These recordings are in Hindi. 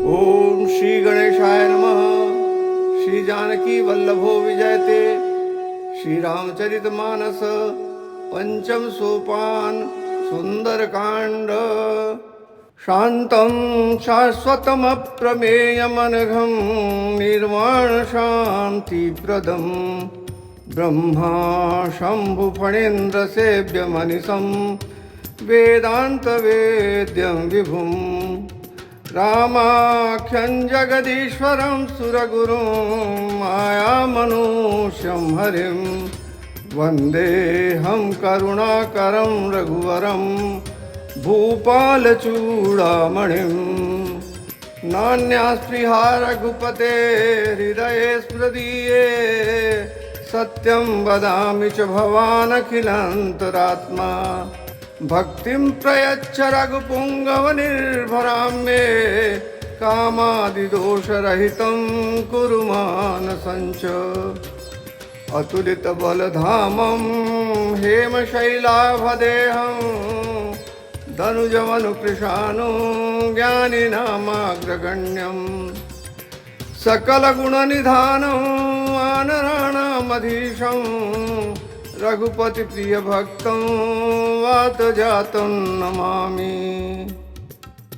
ओम श्री गणेशाय नमः। श्री जानकी वल्लभो विजयते। श्री रामचरितमानस पंचम सोपान सुंदरकांड। शांतं शाश्वतमप्रमेयमनघं निर्वाण शांतिप्रदं ब्रह्मा शंभुफणेन्द्र सेव्यमनिशं वेदान्तवेद्यं विभुं रामाख्यं जगदीश्वरं सुरगुरुं मायामनुष्यं हरिं वन्देऽहं करुणाकरं रघुवरं भूपालचूडामणिं। नान्यास्पृहा रघुपते हृदये स्मृदीये सत्यं वदामि च भवानखिलान्तरात्मा। भक्तिं प्रयच्छ रघुपुङ्गवनिर्भरां मे कामादिदोषरहितं कुरु मानसञ्च। अतुलितबलधामं हेमशैलाभदेहं धनुजमनुकृशानु ज्ञानिनामाग्रगण्यं सकलगुणनिधानं वानराणामधीशं रघुपतिप्रियभक्तं वातजातं नमामि।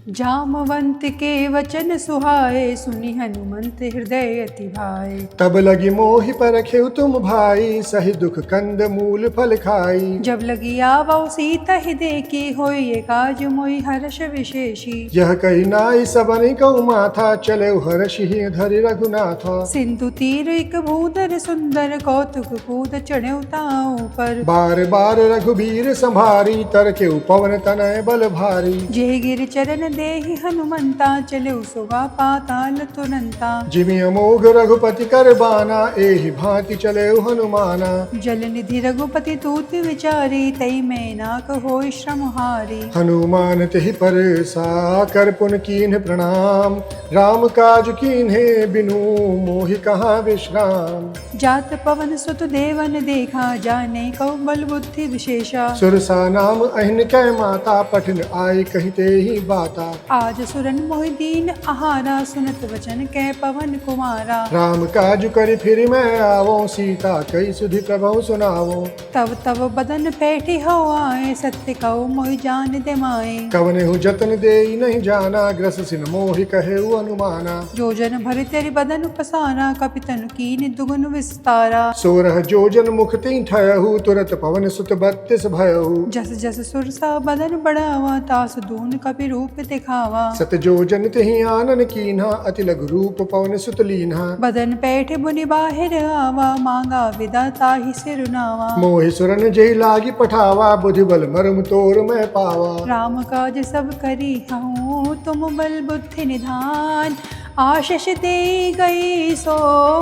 जामवंत के वचन सुहाए सुनि हनुमंत हृदय अति भाए। तब लगी मोहि परखेउ तुम भाई सही दुख कंद मूल फल खाई। जब लगी आवो सीता ही देखी होई काज मोहि हर्ष विशेषी। यह कही नाई सबनि कहु माथा चले हर्षि धरि रघुनाथा। सिंधु तीर एक भूधर सुंदर कौतुक कूद चढ़े ताऊ पर। बार बार रघुबीर संभारी तरके पवन तनय बल भारी। जे गिर चरण देहि हनुमंता चले सुगा पाताल तुरंता। जिमि अमोघ रघुपति कर बाना एहि भांति चले हनुमाना। जल निधि रघुपति तूत विचारी तई में नाक होय श्रम हारी। हनुमान तेहि पर सा कर पुन कीन्ह प्रणाम। राम काज कीन्हे बिनु मोहि कहाँ विश्राम। जात पवन सुत देवन देखा जाने कौ बल बुद्धि विशेषा। सुरसा नाम अहिन कै माता पठन आय कहते ही बाता। आज सुरन मोहि दीन आहारा सुनत वचन कै पवन कुमारा। राम काज करि फिर मैं आवो सीता कई सुधि प्रभु सुनावो। तब तब बदन पैठी हो आए सत्य कहो मोहि जान दे माए। कवने हु जतन देई नहीं जाना ग्रस सिन मोहि कहे अनुमाना। जो जन भरि तेरि बदन पसारा कपितन कीन दुगुन विस्तारा। सोरह जोजन मुख तीन ठयहु तुरत पवन सुत 32 भयहु। जस जस सुरसा बदन बढ़ावा तास दून कपि रूप दिखावा। सत जोजन तेहि आनन कीन्हा अति लघु रूप पवन सुत लीन्हा। बदन पैठ बुनि बाहिर आवा मांगा विदा ताहि सिरुनावा। मोहि सुरन जेहि लागी पठावा बुद्धि बल मरम तोर मैं पावा। राम काज सब करी हूँ तुम बल बुद्धि निधान। आशीष दे गई सो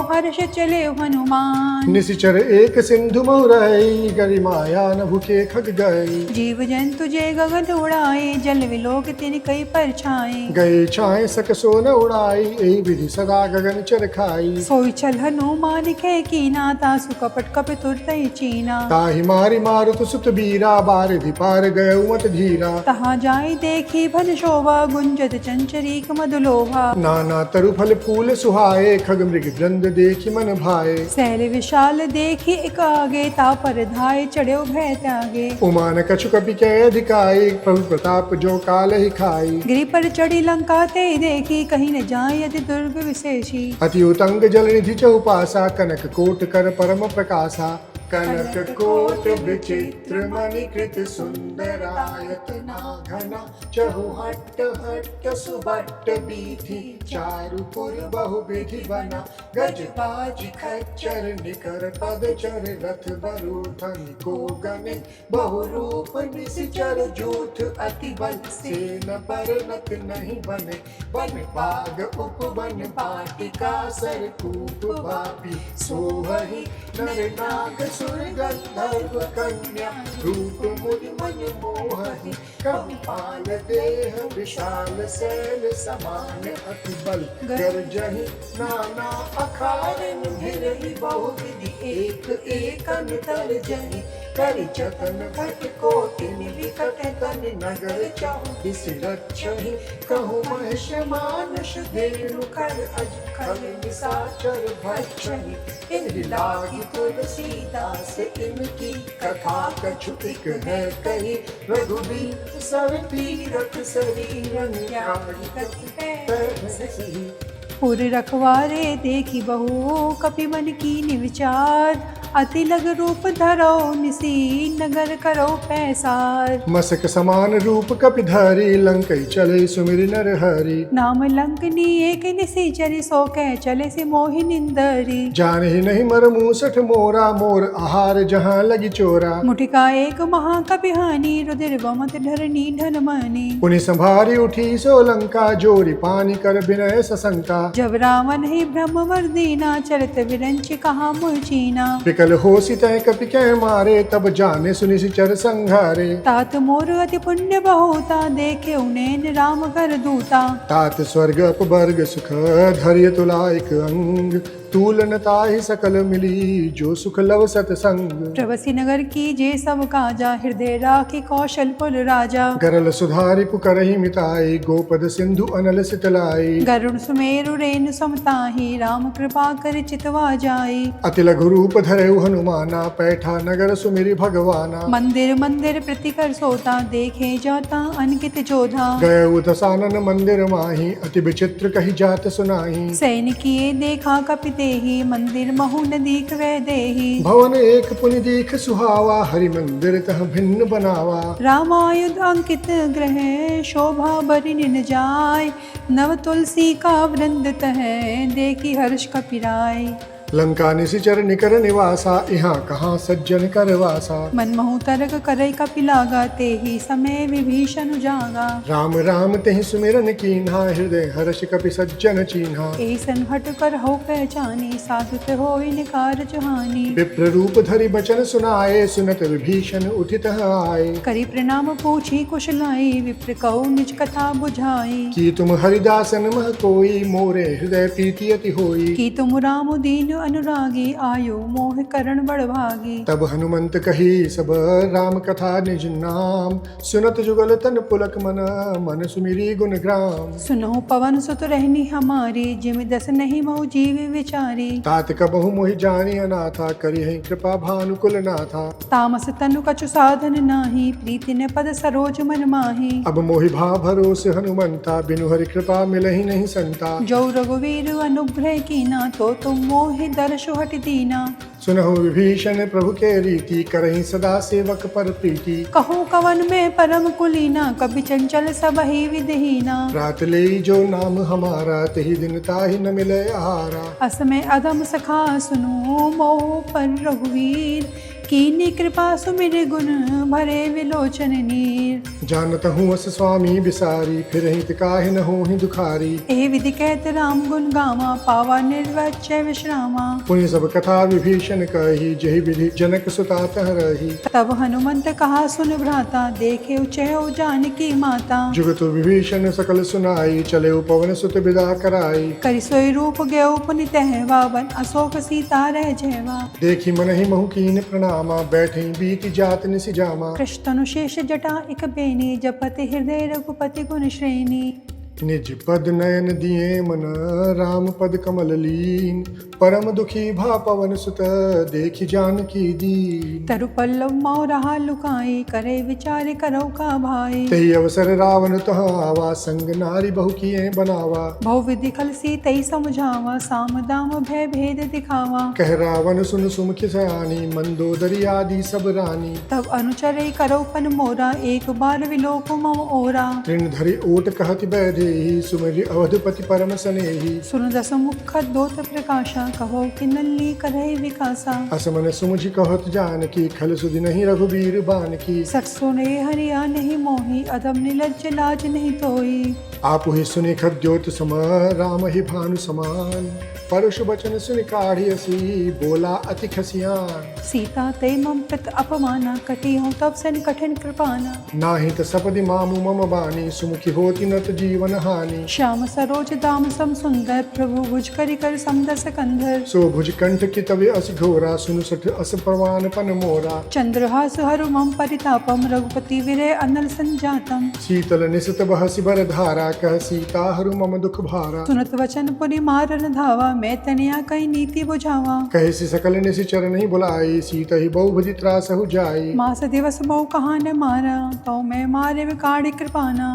हर्ष चले हनुमान। निशिचर एक सिंधु मौरई गरि माया न भुके खग गई। जीव जंतु जे गगन उड़ाए जल विलोक तिन कई परछाई। गए छाए सक सो न उड़ाई एहि विधि सदा गगन चर खाई। सोई छल हनुमान खे कीना तासु कपट कपि तुरतई चीना। ताहि मारि मारुत सुत बीरा बारिधि पार गयउ मत धीरा। तहाँ जाई देखी भन शोभा गुंजत चंचरीक मधुलोभा। नाना तरु फल फूल सुहाए खग मृग वृंद देखि मन भाए। सैल विशाल देखी एक आगे तापर धाय चढ़ो भय त्यागे। उमान कछु कपि कै अधिकाई प्रभु प्रताप जो काल ही खाई। गिरि पर चढ़ी लंका ते देखी कहीं न जाए यदि दुर्ग विशेषी। अति उतंग जल निधि चहुपासा कनक कोट कर परम प्रकाशा। कनक कोट विचित्र मणिकृत सुंदरायतना घना। चहुहट्ट हट्ट सुबट्ट बीथि चारुपुर बहुविधि बना। गजबाज खच्चर निकर पदचर रथ बरूथन को गने। बहुरूप निशिचर जूथ अति बल सेन परनत नहीं बने। वन बाग उपवन वाटिका सरकूप वापी सोहहि नर नाग सुर गंधर्व कन्या। रूप मुनि मन मोहहि कंपाल देह विशाल सैल समान अति बल। गर्जहि नाना अखारन भिरहि बहुविधि एक एक अंतर जहि। कर जतन घट कोटिन विकट तन भवन नगर चौबीस रक्षहि कहु महेश मानस धेनु कर अज खल निशाचर भक्षहि एहि लागी तुलसीदास इनकी कथा कछु एक है कही रघुबीर सब तीरथ शरीरन न्यारी गति है पुर रखवारे देखी बहु कपि मन कीनि विचार अति लग रूप धरो निसी नगर करो पैसार मसक समान रूप कपि धरि लंकई चले सुमिर नर हरि नाम लंकनी एक निसी चरि सो कह चले से मोहि निंदरी जान ही नहीं मर मूसठ मोरा मोर आहार जहाँ लगी चोरा मुठिका एक महा कपि हानि रुधिर बमत धरनी धन मानी पुनि संभारी उठी सो लंका जोरी पानी कर विनय सशंका जब रावण ही ब्रह्म वर्दीना चरित विरंच कहा मुचीना विकल हो सितय कपि कै मारे तब जाने सुनि सिचर संघारे तात मोर अति पुण्य बहुता देखे उन्हें राम कर दूता तात स्वर्ग अपवर्ग सुख धैर्य तुला एक अंग तूलन ताहि सकल मिली जो सुख लव सतसंग प्रवसी नगर की जे सब काजा हृदय राखी कौशल पुर राजा गरल सुधारि पुकरहि मिताई गोपद सिंधु अनल सितलाई गरुण सुमेरु रेन समताहि राम कृपा कर चितवा जाई अति लघु रूप धरहु हनुमाना पैठा नगर सुमिरि भगवाना मंदिर मंदिर प्रतिकर सोता देखे जाता अनकित जोधा गए दसानन मंदिर माही अति विचित्र कही जात सुनाही सैनिकिए देखा कपि देही मंदिर महु न दीख वह देही भवन एक पुनि दीख सुहावा हरि मंदिर तह भिन्न बनावा रामायुध अंकित ग्रह शोभा बरि निन जाय नव तुलसी का वृंद तह देखी हर्ष कपिराय लंका निशिचर निकर निवासा यहाँ कहाँ सज्जन कर वासा मनमोहु तरक करई कपि लागा तेहि समय विभीषण जागा राम राम तेहि सुमिरन कीन्हा हृदय हर्ष कपि सज्जन चीन्हा ऐसन हट कर हो पहचानी साधुत होई निकार जहानी विप्र रूप धरि बचन सुनाए सुनत विभीषण उठित आए करी प्रणाम पूछी कुशलाई विप्र कहु निज कथा बुझाई कि तुम हरिदासन मह कोई मोरे हृदय प्रीति अति होई कि तुम राम दीन अनुरागी आयु मोह करण बड़भागी तब हनुमंत कही सब राम कथा निज नाम सुनत जुगल तन पुलक मन मन सुमिरी गुण ग्राम सुनो पवन सुत रहनी हमारी जिम दस नहीं मोह जीव विचारी तात कबहु मोहि जानी अनाथा करी है कृपा भानुकुल नाथा तामस तनु कछु साधन नाही प्रीति न पद सरोज मन माही अब मोहि भा भरोस हनुमंता बिनु हरि कृपा मिलहि नहीं संता जो रघुवीर अनुग्रह कीना तो तुम मोहि दर्शु हट दीना सुनहु विभीषण प्रभु के रीति करहि सदा सेवक पर प्रीति कहूँ कवन में परम कुलीना कभी चंचल सब ही विदहीना रात ले जो नाम हमारा तही दिन ताहि न मिले आहारा असमय अधम सखा सुनो मोह पर रघुवीर कीनी कृपा सुमिर गुण भरे विलोचन नीर जानत हूँ अस स्वामी बिसारी फिर हित काहि न होहि दुखारी ए विधि कहत राम गुण गामा पावा निर्वच्य विश्रामा पुनि सब कथा विभीषण कही जहि विधि जनक सुता तह रही तब हनुमंत कहा सुन भ्राता देखे उचय जानकी माता जुगत विभीषण सकल सुनाई चले पवन सुत विदा कराई करि सोई रूप गयो पुनि तहवा वन अशोक सीता रह जयवा देखी मन ही महु कीन प्रणामा बैठे बीति जात निसि जामा कृष्ण शेष जटा इक बेनी जपति हृदय रघुपति गुण श्रेणी निज पद नयन दिए मन राम पद कमल लीन परम दुखी भा पवन सुत देखि जानकी दीन तरु पल्लव माउ रहा लुकाई करे विचार करो का भाई तही अवसर रावण तह आवा संग नारी बहु किए बनावा बहु विधि खल सी तई समझावा साम दाम भय भेद दिखावा कह रावण सुन सुमुख सयानी मंदोदरी आदि सब रानी तब अनुचर करो पन मोरा एक बार विलोक मम ओरा तृण धरि ओट कहति बैधे सुमिरि अवधपति परम सनेही सुन दस मुख दोत प्रकाशा कहो कि नल्ली करहि विकासा असमन सुमुझि कहत जानकी खल सुधि नहीं रघुबीर बानकी सट सुने हरिया नहीं मोही अधम निलज्ज लाज नहीं तोई आपु ही सुनि खद्योत सम राम ही भानु समान परुष बचन सुनि काढ़ियसी बोला अति खसियान। सीता ते मम प्रत अपमाना कटी हूँ तब सन कठिन कृपाना। नाही त सपदि मामु मम बानी सुमुखी होती नत जीवन हानि। श्याम सरोज दाम सम सुंदर प्रभु भुज करि कर समदस कंधर। सो भुज कंठ की तवे अस घोरा सुनु सठ अस प्रवान पन मोरा। चंद्रहास हरु मम परितापम रघुपति विरह अनल संजातम। शीतल निसत बहसि बर धारा कह सीता हरु मम दुख भारा। सुनत वचन पुनि मारन धावा मैं तनिया कई नीति बुझावा। कहसी सकल निशिचर नहीं बुलाई सीता ही बहु भुजि त्रास हो जाई। मास दिवस बहु कहा न मारा तो मैं मारे विकाड़ी कृपाना।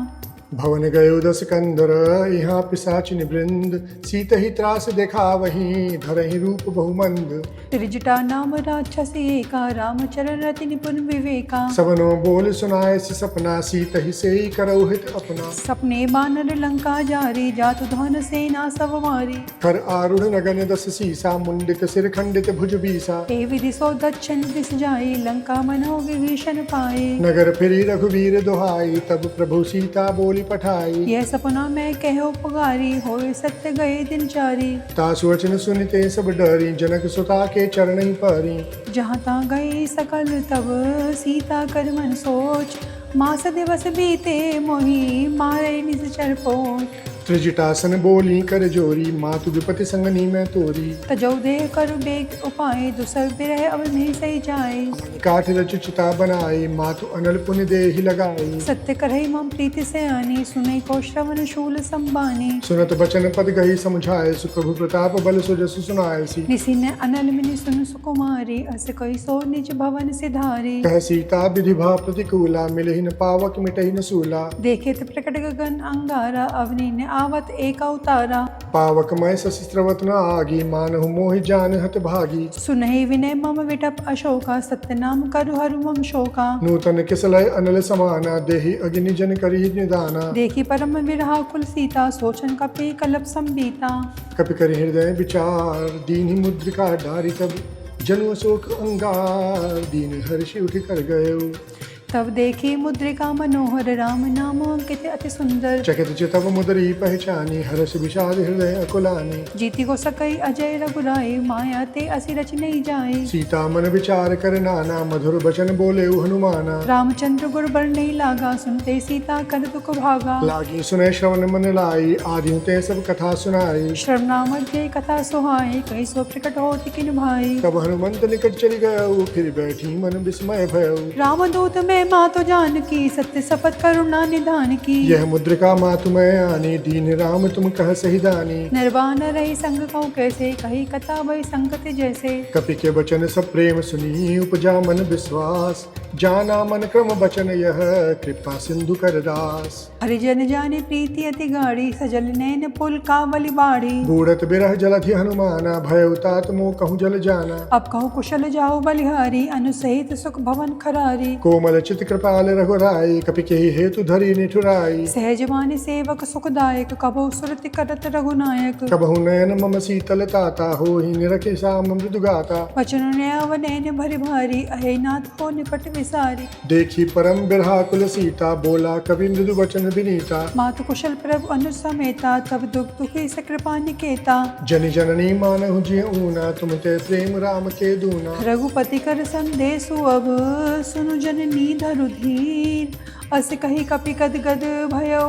भवन गयो दस कंदर यहाँ पिशाचिन वृंद सीत ही त्रास देखा वहीं धरहि रूप बहुमंद। त्रिजटा नाम राक्षसी एका रामचरण रति निपुण विवेका। सबनो बोल सुनाए सि सपना सीत ही से ही करौ हित अपना। सपने बानर लंका जारी जातु धन सेना सब मारी। कर आरूढ़ नगन दस सीसा मुंडित सिर खंडित भुज बीसा। ए विधि सो दक्षिण दिस जाई लंका मनो विभीषण पाए। नगर फिरी रघुवीर दोहाई तब प्रभु सीता बोली पठाई। यह सपना मैं कहो पुगारी होए सत्य गए दिन चारी। तासु वचन सुनिते सब डरी जनक सुता के चरण ही परी। जहाँ ता गई सकल तब सीता कर मन सोच। मास दिवस बीते मोही मारे निज चर पोच। त्रिजटासन बोली कर जोरी मातु विपति संगनी में तोरी। तजौ देह कर बेग उपाय दुसर बिरह अब नहीं सही जाए। काठ रच चिता बनाई मातु अनल पुण्य देहि लगाई। सत्य करहि मम प्रीति से आनी सुनई को श्रवण शूल संबानी। सुनत बचन पद गही समझाए सुप्रभु प्रताप बल सुजसु सुनाए सी। निसी ने अनल मिनि सुन सुकुमारी अस कई सो निज भवन सिधारी। कह सीता विधि भा प्रतिकूला मिलहि न पावक मिटहि न सूला। देखे त प्रकट गगन अंगारा अवनी ने आवत एक अवतारा। पावक मय सशिस्त्रवत न आगी मानहु मोहि जान हत भागी। सुनहि विनय मम विटप अशोका सत्य नाम करु हरु मम शोका। नूतन किसलय अनल समाना देहि अग्नि जन करी निदाना। देखी परम विरहा कुल सीता सोचन कपि कलप संबीता। कपि करि हृदय विचार दीनि मुद्रिका डारी तब जनु अशोक अंगार दीन हर्षि उठ कर गयो। तब देखी मुद्रिका मनोहर राम नाम अंकित अति सुंदर। चकित चितव मुदरी पहचानी हर्ष विषाद हृदय अकुलानी। जीती को सकई अजय रघुराई माया ते असी रच नहीं जाए। सीता मन विचार कर नाना मधुर बचन बोले हनुमाना। रामचंद्र गुर बर नहीं लागा सुनते सीता कर दुख भागा। लागी सुने श्रवण मन लाई आदियों ते सब कथा सुनाई। श्रवणा मध्य कथा सुहाई कई सो प्रकट होती किन भाई। तब हनुमंत निकट चली गयो फिर बैठी मन विस्मय भयो। रामदूत में माँ तो जान की सत्य शपथ करुणा निधान की। यह मुद्रिका मातु मैं आनी दीन राम तुम कह सही दानी। निर्वाण रही संग कहूँ कैसे कही कथा वही संगति जैसे। कपि के बचन सब प्रेम सुनी उपजा मन विश्वास। जाना मन क्रम बचन यह कृपा सिंधु कर दास। हरिजन जाने प्रीति अति गाड़ी सजल नैन पुल कावली बाड़ी। बूढ़त बिरह जलधि हनुमाना भय तात मोह कहूँ जल जाना। अब कहूँ कुशल जाओ बलिहारी अनुसहित सुख भवन खरारी। कोमल चित कृपाल रघुराई कपि के हेतु धरी निठुराई। सहजमानी सेवक सुखदायक कबहु सुरति करत रघुनायक। कबहु नयन मम शीतल ताता हो ही निरखे श्याम मृदु गाता। वचन न्याव नैन भरि भारी अहे नाथ हो निपट विसारी। देखी परम बिरहाकुल सीता बोला कवि मृदु वचन विनीता। मातु कुशल प्रभु अनुज समेता तब दुख दुखी से कृपा निकेता। जनि जननी मानहु जिय ऊना तुम ते प्रेम राम के दूना। रघुपति कर संदेशु अब सुनु जननी धरु धीर। अस कही कपि गद गद भयो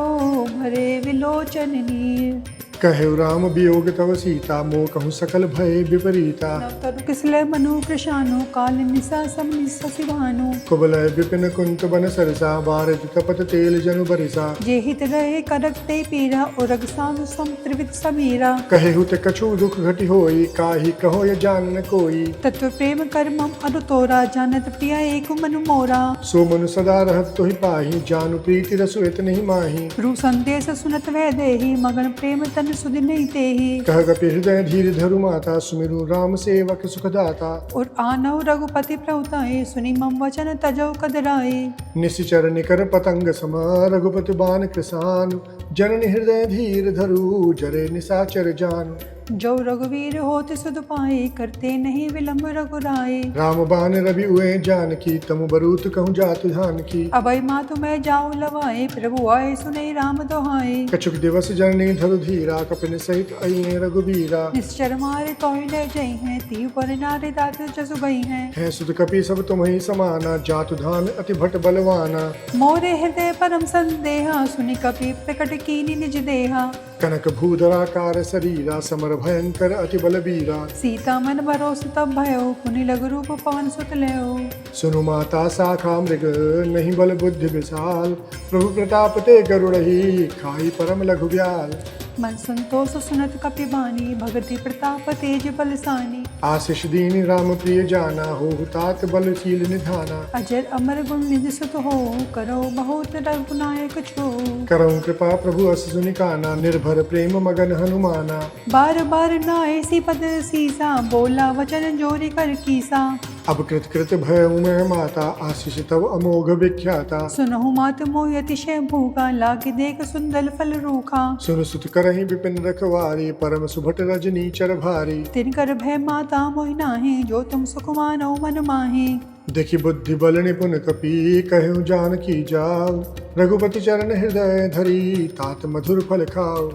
भरे विलोचन नीर। कहे राम वियोग तव सीता मोह कहूँ सकल भय विपरीता। तनु किसले मनु कृशानु काल निशा सम निशि भानु। कुबलय विपिन कुंत बन सरसा भारत तपत तेल जनु बरिसा। जे हित रहे करक ते पीरा उरग सानु सम त्रिविध समीरा। कहे हुत कछु दुख घटि होई काहि कहो ये जान न कोई। तत्व प्रेम कर मम अनु तोरा जानत प्रिया एक मनु मोरा। सो मनु सदा रहत तोहि पाहि जानु प्रीति रसु इत नहीं माही। रु संदेश सुनत वै देहि मगन प्रेम तन सुधि नहीं तेहि। कह कपि हृदय धीर धरु माता सुमिरु राम सेवक सुखदाता। और आनव रघुपति प्रभुताए सुनि मम वचन तजौ कदराए। निशिचर निकर पतंग सम रघुपति बान कृसान। जननी हृदय धीर धरु जरे निशाचर जान। जो रघुवीर होत सुध पाए, करते नहीं विलंब रघुराए। राम बान रवि उए जानकी, तमु बरूत कहूँ जातु धान की। अभय मातु मैं जाऊँ लवाए, प्रभु आए सुने राम दोहाए। कछुक दिवस जननी धरु धीरा, कपिन सहित अइए रघुबीरा। निश्चर मारे तोहि ले जई हैं, तीव पर नारे दात जसु गई हैं। है सुत कपि सब तुम्हि समाना, जातु धान अति भट बलवाना। मोरे हृदय परम संदेहा, सुनि कपि प्रकट कीनि निज देहा। कनक भूधराकार शरीरा, समर भयंकर अति बलबीरा। सीता मन भरोस तब भयो, पुनि लघु रूप पवन सुत लयो। सुनु माता शाखा मृग, नहीं बल बुद्धि विशाल। प्रभु प्रताप ते गरुड़ही, खाई परम लघु ब्याल। मन संतोष सुनत कपि बानी, भगति प्रताप तेज बलसानी। आशीष दीन राम प्रिय जाना, हो तात बलशील निधाना। अजर अमर गुण निज सुत हो, करो बहुत रघुनायक छो। करऊँ कृपा प्रभु अस सुनि काना, निर्भर प्रेम मगन हनुमाना। बार बार नाए सी पद सीसा, बोला वचन जोरी कर कीसा। अब कृत कृत भय मैं माता, आशीष तव अमोघ विख्याता। सुनहु मात मोहि अतिशय भूखा, लागे देख सुंदर फल रूखा। सुन सुत करहि विपिन रखवारी, परम सुभट रजनी चर भारी। तिनकर भय माता मोहि नाहि, जो तुम सुख मानो मन माहि। देखि बुद्धि बल निपुण कपि, कहूँ जानकी जाऊ। रघुपति चरण हृदय धरी, तात मधुर फल खाऊ।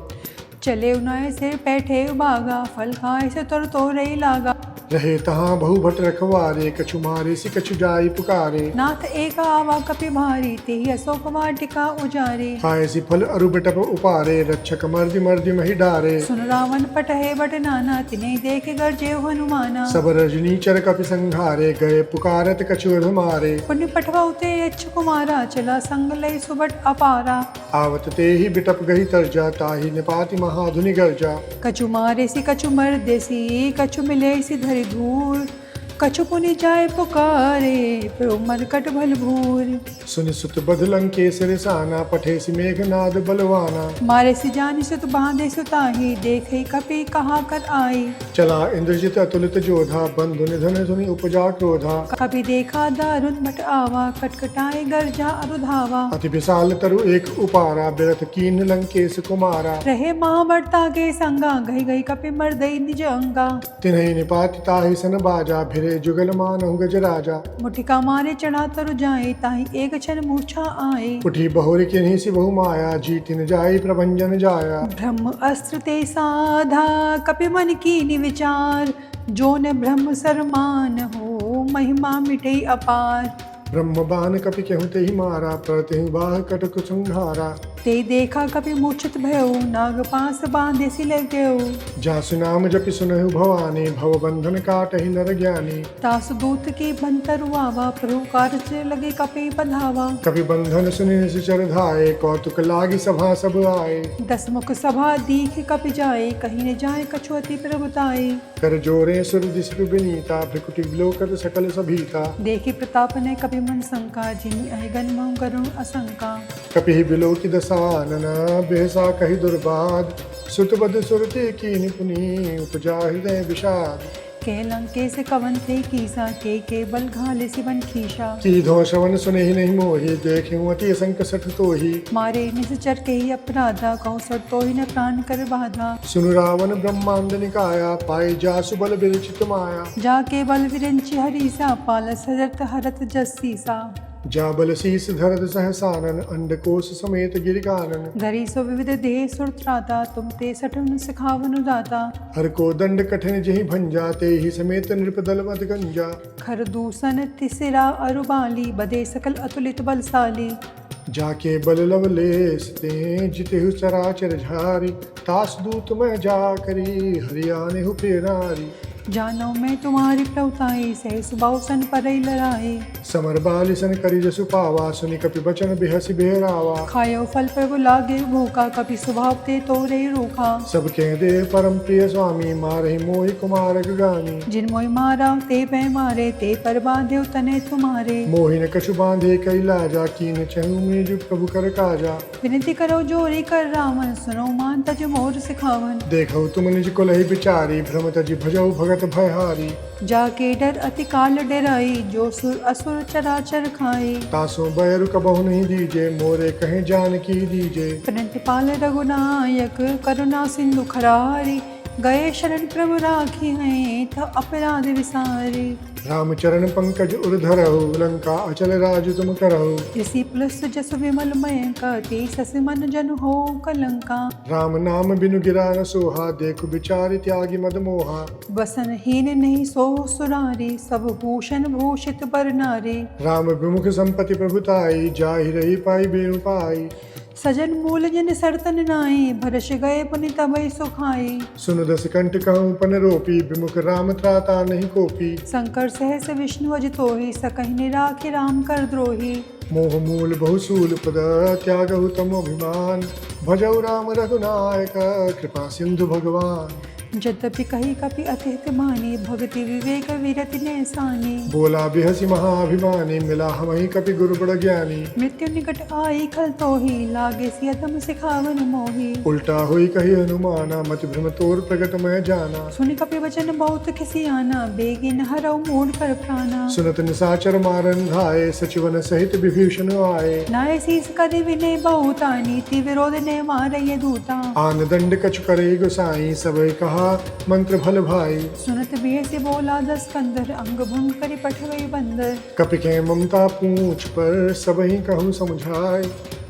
चले उनाय सिर बैठे भागा, फल खाए से तुर तो रही लागा। रहे तहाँ बहु भट रखवारे, कछु मारे सि कछु जाई पुकारे। नाथ एक आवा कपि भारी, तेहि अशोक वाटिका उजारे। खाए सि फल अरु बिटप उपारे, रक्षक मर्दि मर्दि महि डारे। सुन रावण पटहे बट नाना, तिन्हि देख गरजे हनुमाना। सब रजनी चर कपि संघारे, गए पुकारत कछु अध मारे। पुण्य पठवाउते अच्छ कुमारा, चला संग लय सुबट अपारा। आवत ते ही बिटप गही तरजा, ताहि निपाति महाधुनि गर्जा। कछु मारे सी कछु मर देसी, कछु मिले सी धरि धूल। कछु पुनि जाय पुकारे, प्रभु मरकट भल भूर। सुनि सुत बध लंकेश रिसाना, पठे सि मेघनाद बलवाना। मारे सी जानि सुत बांधे सुताही, देखे कपि कहा कर आई। चला इंद्रजित अतुलित जोधा, बंधु निधन धुनि उपजा क्रोधा। कपि देखा दारुण बट आवा, कटकटाए गर्जा अरुधावा। अति विशाल तरु एक उपारा, बिरथ कीन लंकेश कुमारा। रहे महाबड़ता के संगा, गई गई कपि मर्दई निज अंगा। तिन्हि निपाति ताहि सन बाजा, भिरे जुगल मानहु गजराजा। मुठिका मारे चढ़ा तरु जाए, ताहि एक क्षण मूर्छा आए। उठी बहुरी किन्हीं सि बहु माया, जीति न जाई प्रभंजन जाया। ब्रह्म अस्त्र ते साधा, कपि मन कीनि विचार। जो न ब्रह्म सरमान हो, महिमा मिटे अपार। ब्रह्म बान कपि कहूँ ते ही मारा, परते बाह कटक संहारा। ते देखा कपि मूर्छित भयो, नाग पास बांधे सि लग्यो। जासु नाम जपि सुनहु भवानी, भव बंधन काटहि नर ज्ञानी। तासु दूत के बंतरु आवा, प्रभु कार्य लगे कपि बंधावा। कपि बंधन सुनि निश्चर धाये, कौतुक लागी सभा सब आए। दस मुख सभा दीख कपि जाए, कहीं न जाए कछु अति प्रभुताए। कर जोरे सुर दिशु विनीता, भ्रिकुटि विलोकत सकल सभीता। देखि प्रताप ने कपि मन शंका, जिनि अहिगन महु करुण असंका। कपि बिलोकि दसानना, बेहसा कहि दुर्बाद। सुत बद सुरति कीनि पुनि, उपजा हृदय विषाद। के लंकेश कवन ते कीसा, के बल घाले सिवन खीसा। की धो श्रवण सुने ही नहीं मोहि, देखे अति असंक सठ तोहि। मारे निश्चर के ही अपराधा, कहूँ सर तो ही न प्राण कर बाधा। सुनु रावण ब्रह्मांड निकाया, पाए जासु बल विरचित माया। जाके बल विरंचि हरीसा, पालस हरत हरत जस्सीसा। जा बल शीस धरत सहसानन, अंडकोश समेत गिरिकानन। धरी सो विविध देह सुरत्राता, तुम ते सठन सिखावनु दाता। हर को दंड कठिन जहि भंजा, ते ही समेत नृपदल मद गंजा। खर दूषण तिसिरा अरुबाली, बदे सकल अतुलित बलशाली। जाके बल लवलेस ते, जिते चराचर झारी। तास दूत में जा करी, हरियाणे हु प्रेरारी। जानो मैं तुम्हारी प्रभुताई, सह सुबाऊ सन परई लड़ाई। समर बाल सन करी जसु पावा, सुनि कपि बचन बिहसि बेहरावा। खायो फल प्रभु लागे भूखा, कपि स्वभाव ते तोरे रूखा। सब कह दे परम प्रिय स्वामी, मारहि मोहि कुमार गामी। जिन मोहि मारा ते पै मारे, ते पर बांधे तने तुम्हारे। मोहि न कछु बांधे कई लाजा, कीन चहु मेजु प्रभु कर काजा। विनती करो जोरी कर रावण, सुनो मान तज मोर सिखावन। देखो तुम निज कुलहि बिचारी, भ्रम तजि भजऊ भगत भयहारी। जाके डर अति काल डराई, जो सुर असुर चराचर खाए। तासो बैरु कबहु नहीं दीजे, मोरे कहे जानकी दीजे। प्रणत पाल रघुनायक, करुणा सिंधु खरारी। गए शरण प्रभु राखी हैं तब अपराध विसारे। रामचरण पंकज उर्धरहु लंका अचल राज तुम करहु। ऋषि पुलस्त जस विमल मय कहते सस मन जन हो कलंका। राम नाम बिनु गिरा न सोहा देखु विचारि त्यागी मद मोहा। वसन हीन नहीं सो सुरारे सब भूषण भूषित पर नारे। राम विमुख संपत्ति प्रभुताई जाहि रही पाई बेनु पाई। सजन मूल जन सरतन नाई भरस गए पुनि तबई सुखाई। सुनु दस कंठ कहूँ पन रोपी विमुख राम त्राता नहीं कोपी। शंकर सहस विष्णु अज तोहि सकहि निराखे राम कर द्रोही। मोह मूल बहुसूल पद त्यागहु तम अभिमान। भजऊ राम रघुनायक कृपा सिंधु भगवान। यद्यपि कही कपि अतिहित मानी भक्ति विवेक विरति नैसानी। बोला बिहसी महाभिमानी मिला हमहि कपि गुरु बड़ ज्ञानी। मृत्यु निकट आई खल तोहि लागे सियतम सिखावन मोहि। उल्टा हुई कही हनुमाना मति भ्रम तोर प्रगट मैं जाना। सुनि कपि वचन बहुत खिसियाना बेगिन हरऊ मूढ़ कर प्राणा। सुनत निसाचर मारन धाये सचिवन सहित विभीषण आए। नाय शीस करि विनय बहुता नीति विरोध ने मारय दूता। आन दंड कछु करे गोसाई सबे कहा मंत्र भल भाई। सुनत बिय से बोला दस कंदर अंग भंग करि पठवई बंदर। कपि के ममता पूछ पर सबहि कहूँ समझाए।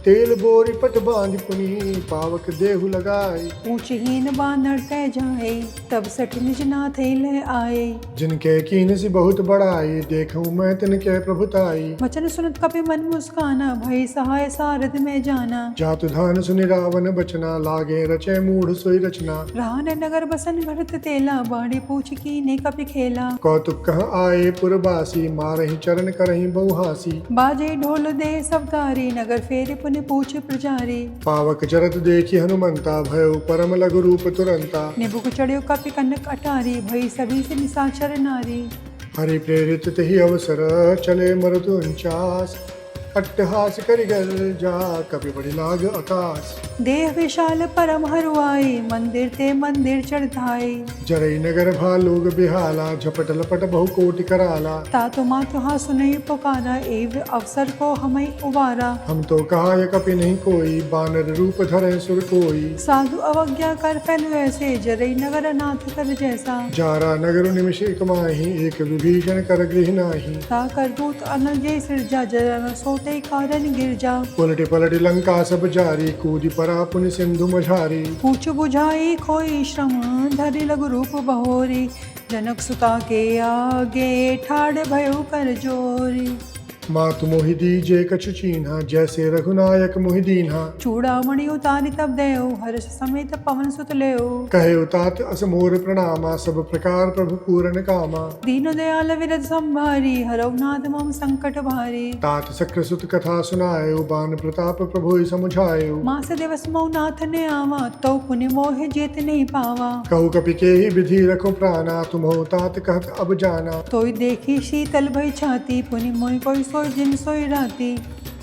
तेल बोरी पट बांध पुनी पावक देहु लगाए। ऊंचहीन बानर तय जाए तब सठ निज नाथ ले आए। जिनके कीन से बहुत बड़ाई देखूं मैं तिनके प्रभुताई। वचन सुनत कपि मन मुस्काना भई सहाय सारथ में जाना। जातु धान सुनि रावण बचना लागे रचे मूढ़ सोई रचना। रान नगर बसन भरत तेला बाड़ी पूछ कीने कपि खेला। कौतुक कहाँ आए पुरबासी मारहि चरण करहि बहुहासी। बाजे ढोल दे सब तारी नगर फेरे पुनि पूछ प्रजारी। पावक जरत देखी हनुमंता भयो परम लघु रूप तुरंता। निबुक चढ़्यो कपि कनक अटारी भई सभी से निशाचर नारी। हरि प्रेरित तहि अवसर चले मरुतु 49। अट्टहास करि जा कपि बड़ी लाग आकाश। देह विशाल परम हरुआई मंदिर ते मंदिर चढ़ाई। जरई नगर भालोग बिहाला झपट लपट बहु कोटि कराला। तातो मातो हाँ सुनई पुकारा एव अवसर को हमें उबारा। हम तो कहा यह कपि नहीं कोई बानर रूप धरे सुर कोई। साधु अवज्ञा कर फैल ऐसे जरई नगर नाथ कर जैसा। जारा नगर निमिष एक माही एक विभीषण कर गृह नाही। ता कर दूत अनल जय सिरजा जरन सोते कारण गिरजा। उलटे पलटे लंका सब जारी कूदी परा पुनि सिंधु मझारी। पूछ बुझाई खोई श्रम धरि लघु रूप बहोरी। जनक सुता के आगे ठाड़ भयो कर जोरी। मातु मोहि दीजे कछु चीन्हा जैसे रघुनायक मोहि दीन्हा। चूड़ामणि उतारी तब देव हर्ष समेत पवन सुत लेव। कहे उतात अस मोर प्रणामा सब प्रकार प्रभु पूरन कामा। दीन दयाल विरद संभारी हरौ नाथ मम संकट भारी। तात सक्र सुत कथा सुनायो बान प्रताप प्रभु समझायो। मास दिवस मौ नाथ ने आवा तो पुनि मोह जेत नहीं पावा। कहु कपि के ही विधि रखो प्राणा तुमहो तात कहत अब जाना। तोई देखी शीतल भई छाती पुनि मोहि कोई सोई दिन सोई राती।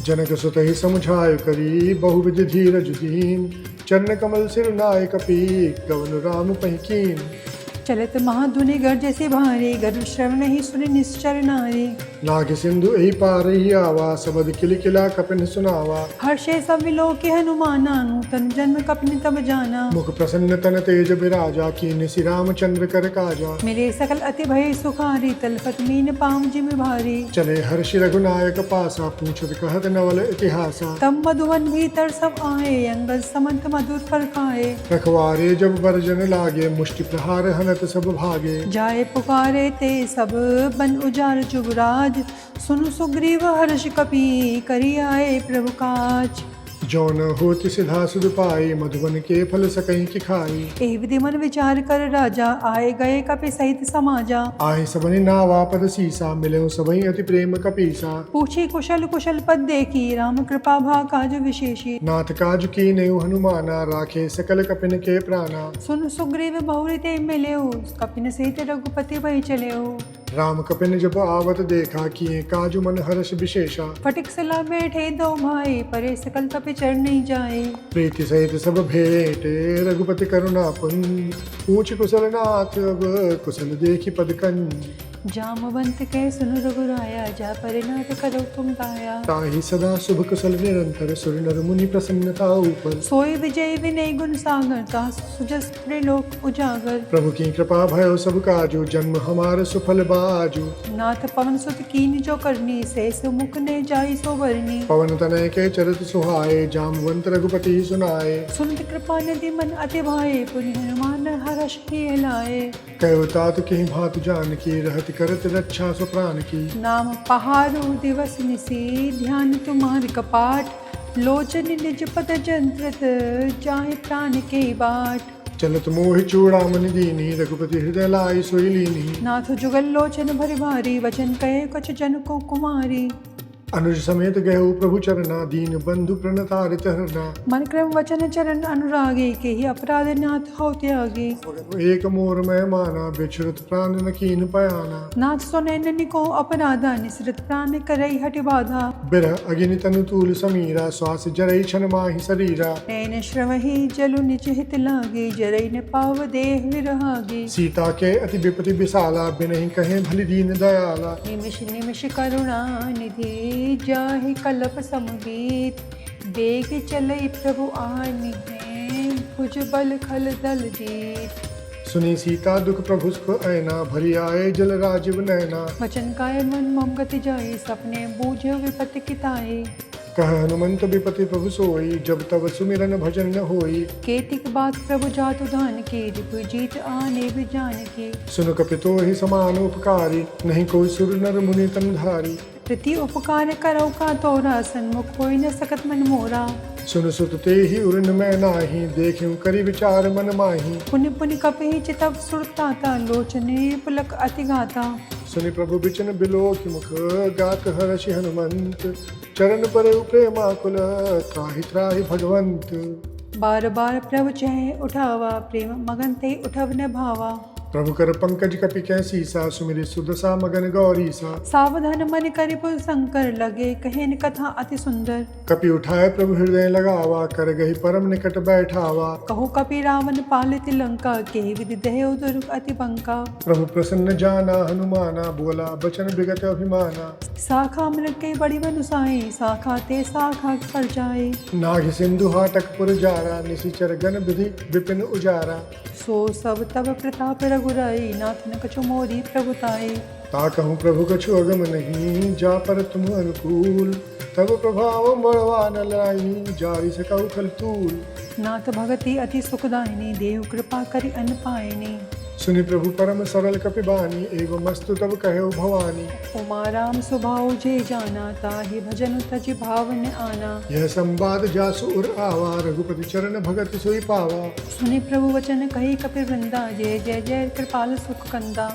जनक सुत ही समझाय करी बहुविध धीरज दीन। चरण कमल सिर नाय कपि गवन राम पहिकीन। चलत महाधुनि गर्ज से भारी गरुड़ श्रवण ही सुनि निश्चर नारी। नाग सिंधु यही पार ही आवा सबद किल किला कपिन सुनावा। हर्षे सब विलोके हनुमाना नूतन जन्म कपिन तब जाना। मुख प्रसन्न तन तेज बिराजा कीन श्री रामचंद्र कर काजा। मेरे सकल अति भय सुखारी तलफत मीन पाम जिम भारी। चले हर्ष रघुनायक पासा पूछत कहत नवल इतिहासा। तब मधुवन भीतर सब आए अंगद समंत मधुर फल खाए। रखवारे जब वर्जन लागे मुष्टि प्रहार हनत सब भागे। जाए पुकारे ते सब बन उजार जुगराज। सुनु सुग्रीव हर्ष कपि करी आए प्रभु काज। जौन होति सिधा सुध पाई मधुबन के फल सकहीं की खाई। एहि विधि मन विचार कर राजा आए गए कपि सहित समाजा। आए सबनि नावा पद सीसा मिले सबहि अति प्रेम कपीसा। पूछी कुशल कुशल पद देखी राम कृपा भा काज विशेषी। नाथ काज की नेउ हनुमाना राखे सकल कपिन के प्राणा। सुन सुग्रीव बहुरी ते मिलेऊ कपिन सहित रघुपति भई चलेऊ। राम कपिन जब आवत देखा किए काजु मन हर्ष विशेषा। फटिक सिला बैठे दो भाई परे सकल कपि चढ़ नहीं जाए। प्रीति सहित सब भेंटे रघुपति करुणा पुन। पूछ कुशल नाथ अब कुशल देखी पद कन। जामवंत के सुन रघुराया, जा परिणत करो तुम दाया। ताहि सदा शुभ कुशल निरंतर, सुर नर मुनि प्रसन्नता ऊपर। सोई विजय विनय गुण सागर, तास सुजस त्रिलोक उजागर। प्रभु की कृपा भयो सब काजू, जन्म हमार सुफल बाजू। नाथ पवन सुत कीन जो करनी, से मुख ने जाई सो बरनी। पवन तनय के चरित सुहाए, जामवंत रघुपति सुनाए। सुनत कृपा निधि मन अति भाए, पुनि हनुमान हर्ष ही लाए। कहो तात कहीं भात जान की, रहत करत रक्षा सो प्राण की। नाम पहारो दिवस निसी, ध्यान तुम्हारी कपाट। लोचन निज पद जंत्रत, जाहि प्राण के बाट। चलत मोहि चूड़ामणि दीनी, रघुपति हृदय लाई सोई लीनी। नाथ जुगल लोचन भरि भारी, वचन कहे कछ जन को कुमारी। अनुज समेत गहु प्रभु चरना, दीन बंधु प्रणतारित हरना। मन क्रम वचन चरण अनुरागे, के ही अपराध नाथ हो त्यागे। एक मोर मैं माना, बिछुरत प्राण न कीन पयाना। नाथ सुने निको अपराधा, निसृत प्राण करई हटि बाधा। बिरह अगिनि तनु तूल समीरा, श्वास जरई छन माहि शरीरा। नैन श्रवहि जलु निज हित लागे, जरई न पाव देह विरहागे। सीता के अति विपति विशाला, बिनहि कहे भली दीन दयाला। निमिष निमिष करुणा निधि, जाहि कलप समबीत। बेग चलई प्रभु आनि हैं, भुज बल खल दल जीत। सुनी सीता दुख प्रभु सुख ऐना, भरी आए जल राजीव नैना। वचन काय मन मम गति जाई, सपने बूझ विपत्ति किताई। कह हनुमंत विपति प्रभु सोई, जब तब सुमिरन भजन न होई। केतिक बात प्रभु जातु धान की, रिपु जीत आने भी जान की। सुन कपितो ही समान उपकारी, नहीं कोई सुर नर मुनि तन धारी। प्रति उपकार करौ का तोरा, सन्मुख होई न सकत मन मोरा। सुन सुत ते ही उरन मैं नाही, देखूं करी विचार मन माही। पुनि पुनि कपि चितव सुरताता, लोचने पुलक अति गाता। सुनि प्रभु बिचन बिलोक मुख, गात हर्षि हनुमंत। चरण पर प्रेमाकुल, त्राहि त्राहि भगवंत। बार बार प्रभु चह उठावा, प्रेम मगन ते उठव न भावा। प्रभु कर पंकज कपि कै सीसा, सुमिरि सुदशा मगन गौरी सा। सावधान मन करिपुर शंकर, लगे कहेन कथा अति सुंदर। कपि उठाए प्रभु हृदय लगावा, कर गही परम निकट बैठावा। कहो कपि रावण पालित लंका, के विधि दहेउ दुर्ग अति बंका। प्रभु प्रसन्न जाना हनुमाना, बोला बचन विगत अभिमाना। शाखा मृग के बड़ी मनुसाई, शाखा ते शाखा पर जाए। नाग सिंधु हाटक पुर जारा, निशिचर गण विधि विपिन उजारा। सो सब तब प्रताप रघुराई, नाथ न कछु मोरी प्रभुताई। ता कहूँ प्रभु कछु अगम नहीं, जा पर तुम अनुकूल। तब प्रभाव बड़वा न लाई, जारी सकऊ खल तूल। नाथ भगति अति सुखदायिनी, देव कृपा करि अन पायनी। सुनि प्रभु परम सरल कपिबानी, एवं मस्तु तब कहो भवानी। उमा राम स्वभाव जे जाना, ताहि भजन तज भाव न आना। यह संवाद जासु उर आवा, रघुपति चरण भगत सोई पावा। सुनि प्रभु वचन कही कपि वृंदा, जय जय जय कृपाल सुख कंदा।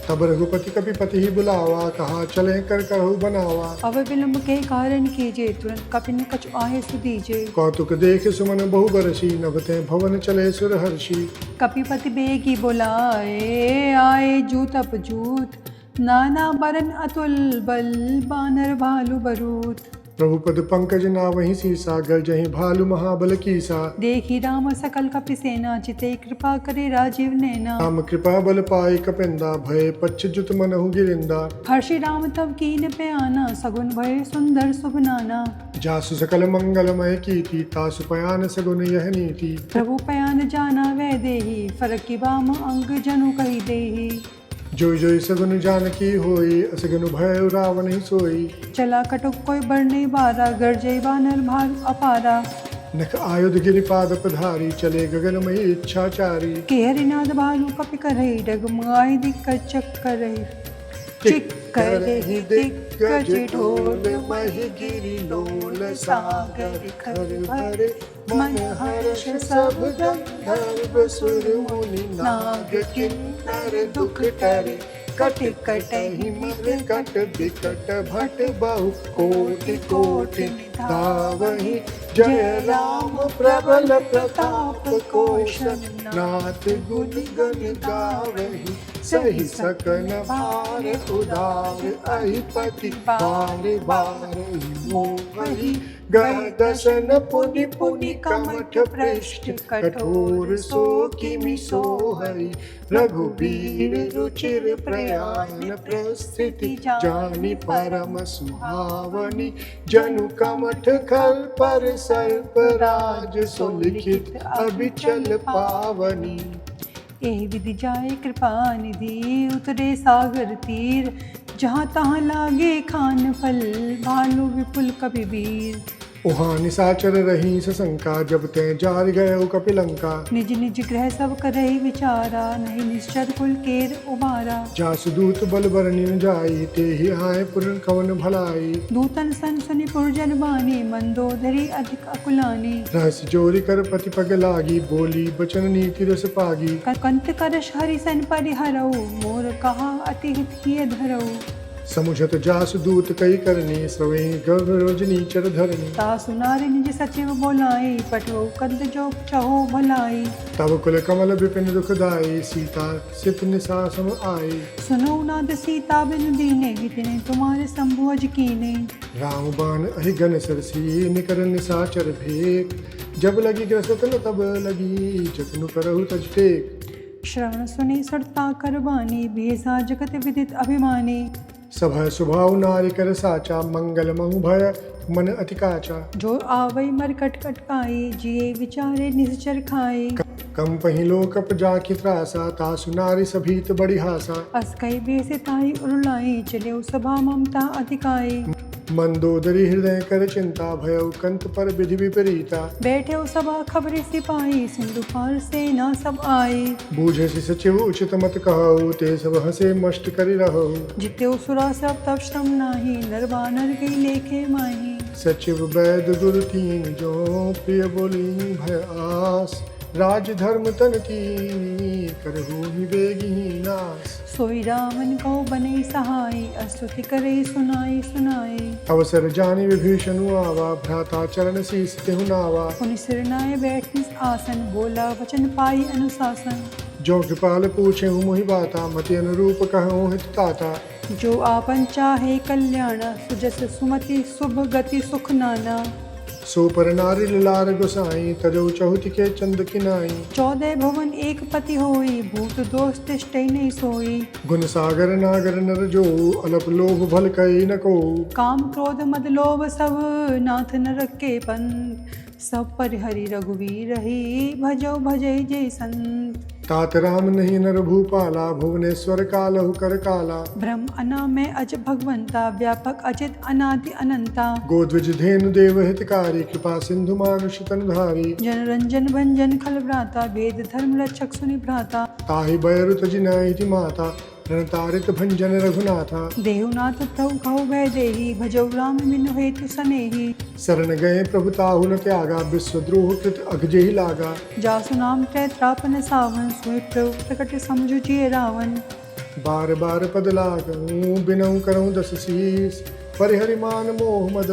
तब रघुपति कपिपति ही बुलावा, कहा चले कर करहु बनावा। अब विलंब के कारण कीजे, तुरंत कपिन कछु आहे सुदीजे। कौतुक देख सुमन बहु बरसी, नभते भवन चले सुर हर्षि। कपिपति बेगी बोलाए, आए जूत अपजूत। नाना बरन अतुल बल, बानर भालु बरूत। प्रभु पद पंकज नावहि सीसा, गर्जहि भालु महाबल कीसा। देखी राम सकल कपि सेना, चिते कृपा करे राजीव नैना। राम कृपा बल पाई कपिंदा, भय पच्छ जुत मनहु गिरिंदा। हर्षि राम तब कीन पे आना, सगुन भय सुंदर शुभ नाना। जासु सकल मंगलमय कीर्ति, तासु पयान सगुन यह नीति। प्रभु पयान जाना वै देहि, फरकि बाम अंग जनु कहि देहि। जोई जोई सगुन जानकी होई, असगुन भय रावण ही सोई। चला कटुक कोई बरने बारा, गर्जय बानर भार अपारा। नख आयुध गिरिपाद पधारी, चले गगनमयी इच्छाचारी। के हरिनाद भालू कपि करहि, डगमगाई दिक्कज चक्करहि। चिक्करहि दिक्कज ढोल, महि गिरि लोल सागर खर भरे। मन हर्ष सब गंधर्व सुर मुनि, नाग किन्नर दुख टरे। कट कटहि मृगट विकट भट बहु, कोटि कोटि धावहि। जय राम प्रबल प्रताप कौशन नाथ गुण गण गावहि सही सकन भार उदार अहिपति बार बार मोहि गदसन पुनि पुनि कमठ पृष्ठ कठोर सो किमि सोहई रघुबीर रुचिर प्रयाण प्रस्थिति जानि परम सुहावनी जनु कमठ खल पर सर्पराज सुलिखित अभिचल पावनी। ए विधि जाए कृपा निधि उतरे सागर तीर जहाँ तहाँ लागे खान फल भालू विपुल कपिवीर। उहाँ निशाचर रही सशंका जब तै जार गए कपिलंका निज निज ग्रह सब करहि विचारा नहीं निश्चर कुल केर उबारा। जासु दूत बल बरनि न जाई तेहि आए पुरन कवन भलाई दूतन सन सुनि पुरजन बानी मंदोदरी अधिक अकुलानी। रहस्य जोरी कर पति पग लागी बोली बचन नीति रस पागी कंत करश हरि सन परिहरऊ मोर कहा अति हित किए धरऊ। समुझत जासु दूत कई करनी स्रवे गर्भ रजनी चर धरनी तासु नारी निज सचिव बोलाई पठो कंद जो चहो भलाई। तब कुल कमल विपिन दुखदाई सीता सित निशा सम आई सुनो नाद सीता बिनु दीने हितने तुम्हारे संभोज कीने। राम बाण अहि घन सरसी निकर निशाचर भेक जब लगी ग्रसत न तब लगी जतनु करहु तज टेक। श्रवण सुनि सुरता करवानी भेषा जगत विदित अभिमानी। सभा स्वभाव नारी कर साचा मंगल महु भय मन अति काचा। जो आवई मर कट कटकाई जिए विचारे निश्चर खाए। कम पही लोकप जाकी त्रासा तासु नारी सभीत बड़ी हासा अस कई बेसे ताई उरुलाई चले सभा ममता अधिकाई। मंदोदरी हृदय कर चिंता भयउ कंत पर विधि विपरीता बैठे सभा खबरे सिपाही सिंधु पार सेना सब आए। बूझे से सचिव उचित मत कहु ते सब हसे मष्ट करि रहो जिते सुरा सब तब श्रम नाही नर बानर गई लेखे माही। सचिव वैद गुरु तीन जो प्रिय बोली भय आस राज धर्म तन की करहु ही बेगी नास। सोई रामन को बने सहाय अस्तुति करे सुनाई सुनाई। अवसर जानि विभीषण आवा भ्राता चरण शीस तेहु नावा पुनि सिरनाए बैठिस आसन बोला वचन पाई अनुशासन। जो कृपाल पूछे मोहि बाता मति अनुरूप कहूँ हित ताता। जो आपन चाहे कल्याण सुजस सुमति शुभ गति सुख नाना। सो पर नारी लार गोसाई तजौ चहुति के चंद किनाई। 14 भवन एक पति होई भूत दोष तिष्ठै नहीं सोई। गुण सागर नागर नर जो अलप लोभ भल कई न को। काम क्रोध मद लोभ सब नाथ नर के पंथ सब परिहरि रघुवीर रही भजो भजै जय संत। तात राम नहीं नर भूपाला भुवनेश्वर कालहु कर काला। ब्रह्म अना में अज भगवंता व्यापक अचित अनादि अनंता। गोद्विज धेनु देव हितकारी कृपा सिंधु मानुष तनुधारी। जन रंजन भंजन खल भ्राता वेद धर्म रक्षक सुनि भ्राता। ताहि बयरु तजिनाइति माता रणतारित भंजन रघुनाथा। देहुनाथ प्रभु खहु भय देहि भजौ राम मिनु हेतु सनेहि। शरण गए प्रभु ताहु न त्यागा विश्वद्रोह कृत अघजेहि लागा। जासु नाम त्रैत्रापन सावन सोई प्रभु प्रकट समझु जिय रावण। बार बार पद लागऊं बिनऊ करऊं दस शीस परिहरि मान मोह मद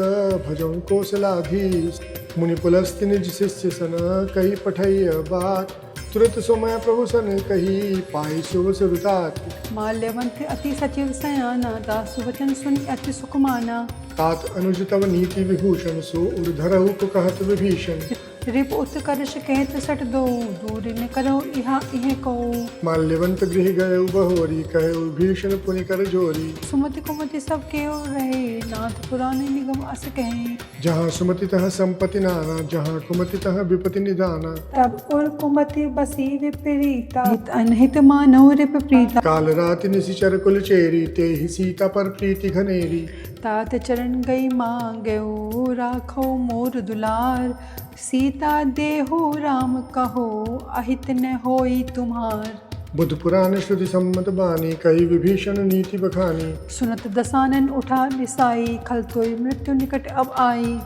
भजऊं कौशलाधीश। मुनि पुलस्त्य निज शिष्य सन कही पठैय बात तुरत सोमय प्रभु सन कही पाई शुभ सुरतात। माल्यवंत अति सचिव सयाना दासु वचन सुनि अति सुख माना। तात अनुज तव नीति विभूषण सो उर्धरहु को कहत विभीषण। रिप उत्कर्ष कहत सट दो दूर न करो इहा इह को। माल्यवंत गृह गए बहोरी कहे विभीषण पुनि कर जोरी। सुमति कुमति सब के रहे नाथ पुराने निगम अस कहे। जहाँ सुमति तहाँ संपत्ति नाना जहाँ कुमति तहाँ विपत्ति निदाना। तब और कुमति बसी विपरीता हित अनहित मानव रिप प्रीता। काल राति निशिचर कुल चेरी ते ही सीता पर प्रीति घनेरी। तात चरण गई मांगो राखो मोर दुलार। सीता देहु राम कहो अहित न होई तुम्हार। बुद्ध पुराण श्रुति सम्मत बानी कही विभीषण नीति बखानी। सुनत दसानन उठा निसाई खल तोय मृत्यु निकट अब आई।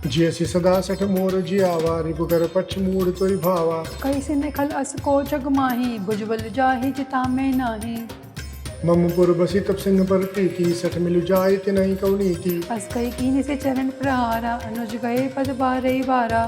जैसी सदा सठ मोर जियावा रिपुकर पक्ष मूड तोय भावा। कैसे न खल अस को जग माही भुजबल जाहि जिता में नाही। मम पुर बसी तब सिंह पर प्रीति सठ मिलु जाय तिनहि कौ नीति। अस कई कीन से चरण प्रहारा अनुज गए पद बारई बारा।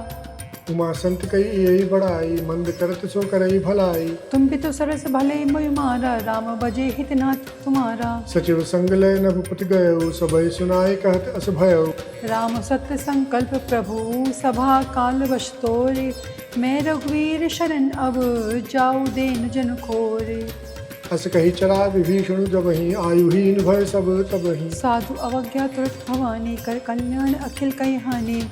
उमा संत कई यही बढ़ाई मंद करत सो करई भलाई। तुम भी तो सरस भले मोहि मारा राम बजे हितनाथ तुम्हारा। सचिव संग लय नभपति गयो सबय सुनाय कहत अस भयो। राम सत्य संकल्प प्रभु सभा काल वश तोरे। मैं रघुवीर शरण अब जाऊ देन जन खोरे। अस कही चरा विभीषण जबहि आयुहीन भय सब तबहि। साधु अवज्ञा तुरत भवानी कर कल्याण अखिल कई हानि।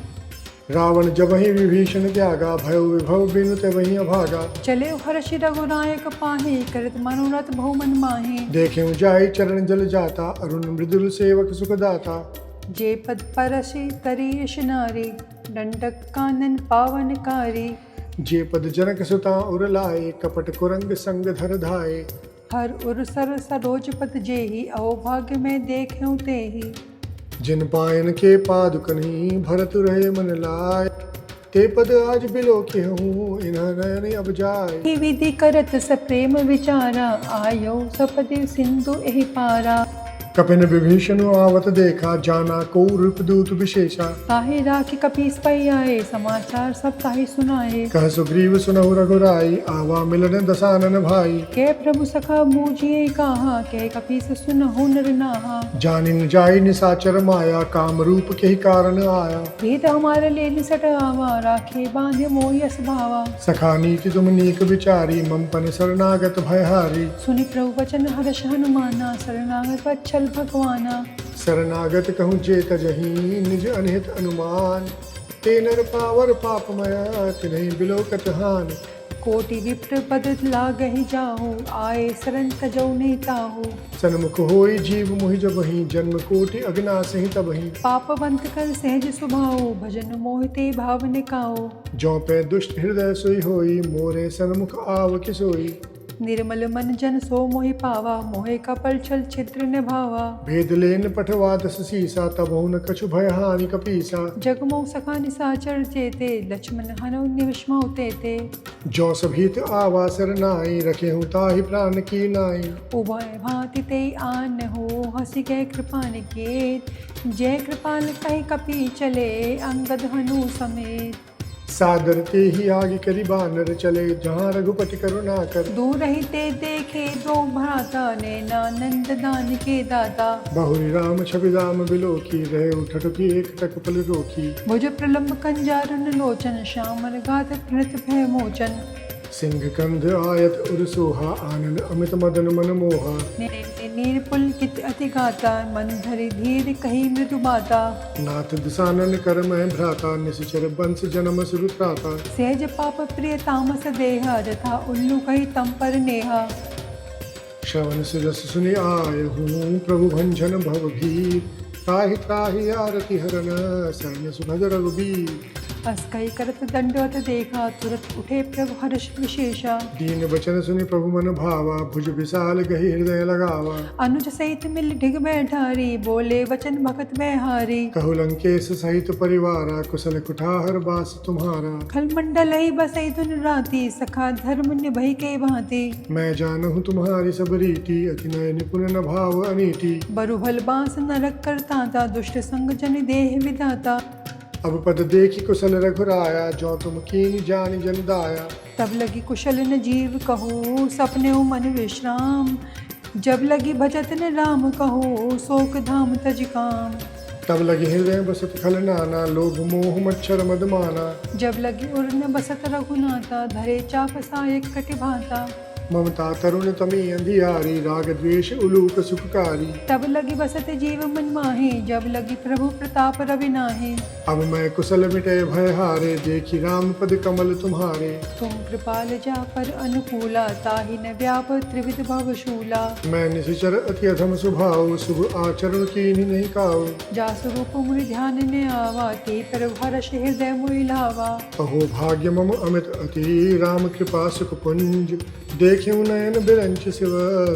रावण जबहि विभीषण त्यागा भयो विभव बिनु तबहि अभागा। चले हर्षि रघुनायक पाहि करत मनोरथ बहु मन माहि। देखें जाय चरण जल जाता अरुण मृदुल सेवक सुख दाता। जे पद परसि तरीश नारी दंडक कानन पावनकारी। जे पद जनक सुता उर लाए कपट कुरंग संग धर धाये। हर उर सर सरोज पद जेहि अहोभाग्य में देखूं तेहि। जिन पायन के पादुकनि भरत रहे मन लाय। ते पद आज बिलो के हूँ इन्ह नयन अब जाय। ही विधि करत सप्रेम विचारा आयो सपदि सिंधु एहि पारा। कपिन विभीषण आवत देखा जाना को रूप दूत विशेषा। ताहि राखी कपीस पै आए समाचार सब ताहि सुनाए। कह सुग्रीव सुनहु रघुराई आवा मिलन दसानन भाई। के प्रभु सखा मुझिए कहा के कपीस सुनहु नर नाहा। जानिन जाय निसाचर माया काम रूप के ही कारण आया। भेद हमारे ले निसट आवा राखे बांधे मोहि अस भावा। सखा नीति तुम नीक विचारी मम पन शरणागत भयहारी। सुनि प्रभु वचन हर्ष हनुमाना शरणागत वत्सल भगवाना। शरणागत कहूँ जे तजहि निज अनहित अनुमान। ते नर पावर पापमय तिन्हि बिलोकत हान। कोटि विप्र पद लागहि जाहु आए शरण तजौ नहीं ताहु। सन्मुख होई जीव मोहि जबहि जन्म कोटि अग्नासहि तबहि। पापवंत कर सहज स्वभाव भजन मोहिते भाव निकाओ। जौ पे दुष्ट हृदय सोई होई मोरे सन्मुख आव कि सोई। निर्मल मन जन सो मोहि पावा मोहे कपल छल छिद्र निभावा। भेद लेन पठवा दस सीसा तबहु न कछु भय हानि कपीसा। जगमो सखा निसाचर जेते लक्ष्मण हनौ निविष्मौ तेते। जौ सभीत आवा सरनाई रखे हूँ ताहि प्राण की नाई। उभय भांति ते आन हो हसी गए कृपा निकेत। जय कृपाल कहि कपि चले अंगद हनु समेत। सादर ते ही आगे करी बानर चले जहाँ रघुपति करुणा कर। दूर रहते देखे दो भ्राता नैनानंद दान के दाता। बहुरी राम छवि राम बिलोकी रहे उठट की एक टक पल रोकी। भुज प्रलम्ब कंजारुन लोचन श्यामल गात कृत भय मोचन। सिंह कंध आयत उर सोहा आनंद अमित मदन मन मोहा। नीरपुलकित अति गाता मन धरि धीर कही मृदु बाता। नाथ दिसानन कर मैं भ्राता निश्चर बंश जन्म सुरुत्राता। सहज पाप प्रिय तामस देहा जथा उल्लू कही तम पर नेहा। श्रवण सुजस सुनि आय हूँ प्रभु भंजन भव भीर। त्राहि त्राहि आरति हरन सैन्य सुभग रघुबीर। अस कई करत दंडवत देखा तुरत उठे प्रभु हर्ष विशेषा। दीन वचन सुनि प्रभु मन भावा भुज विशाल गही हृदय लगावा। अनुज सहित मिल ढिग बैठारी बोले वचन भगत में हारी। कहु लंकेश सहित परिवारा कुशल कुठार बास तुम्हारा। खल मंडल ही बसई धुन राती सखा धर्म निभई के भांति। मैं जानहु तुम्हारी सब रीति अति नय निपुण न भाव अनीति। बरुभल बांस नरक करता था दुष्ट संग जन देह विधाता। अब पद देखी कुशल रघुराया जो तुम कीन जान जन दाया। तब लगी कुशल न जीव कहो सपने मन विश्राम। जब लगी भजत न राम कहो शोक धाम तज काम। तब लगी हृदय बसत खल नाना लोभ मोह मच्छर मद माना। जब लगी उर न बसत रघुनाथा धरे चाप सायक कटि भाता। ममता तरुण तमी अंधियारी राग द्वेष उलूक सुखकारी। तब लगी बसत जीव मन माहे जब लगी प्रभु प्रताप रवि नाहे। अब मैं कुशल मिटे भय हारे देखी राम पद कमल तुम्हारे। तुम कृपाल जा पर अनुकूला ताहि न व्याप त्रिविध भव शूला। मैं निशिचर अति अधम स्वभाव शुभ आचरण कीन्ही नहीं काऊ। जा स्वरूप मुनि ध्यान ने आवा ते प्रभु हर्ष हृदय मोहि लावा। अहो भाग्य मम अमित अति राम कृपा सुख पुंज। देखियो नयन बिरंच शिव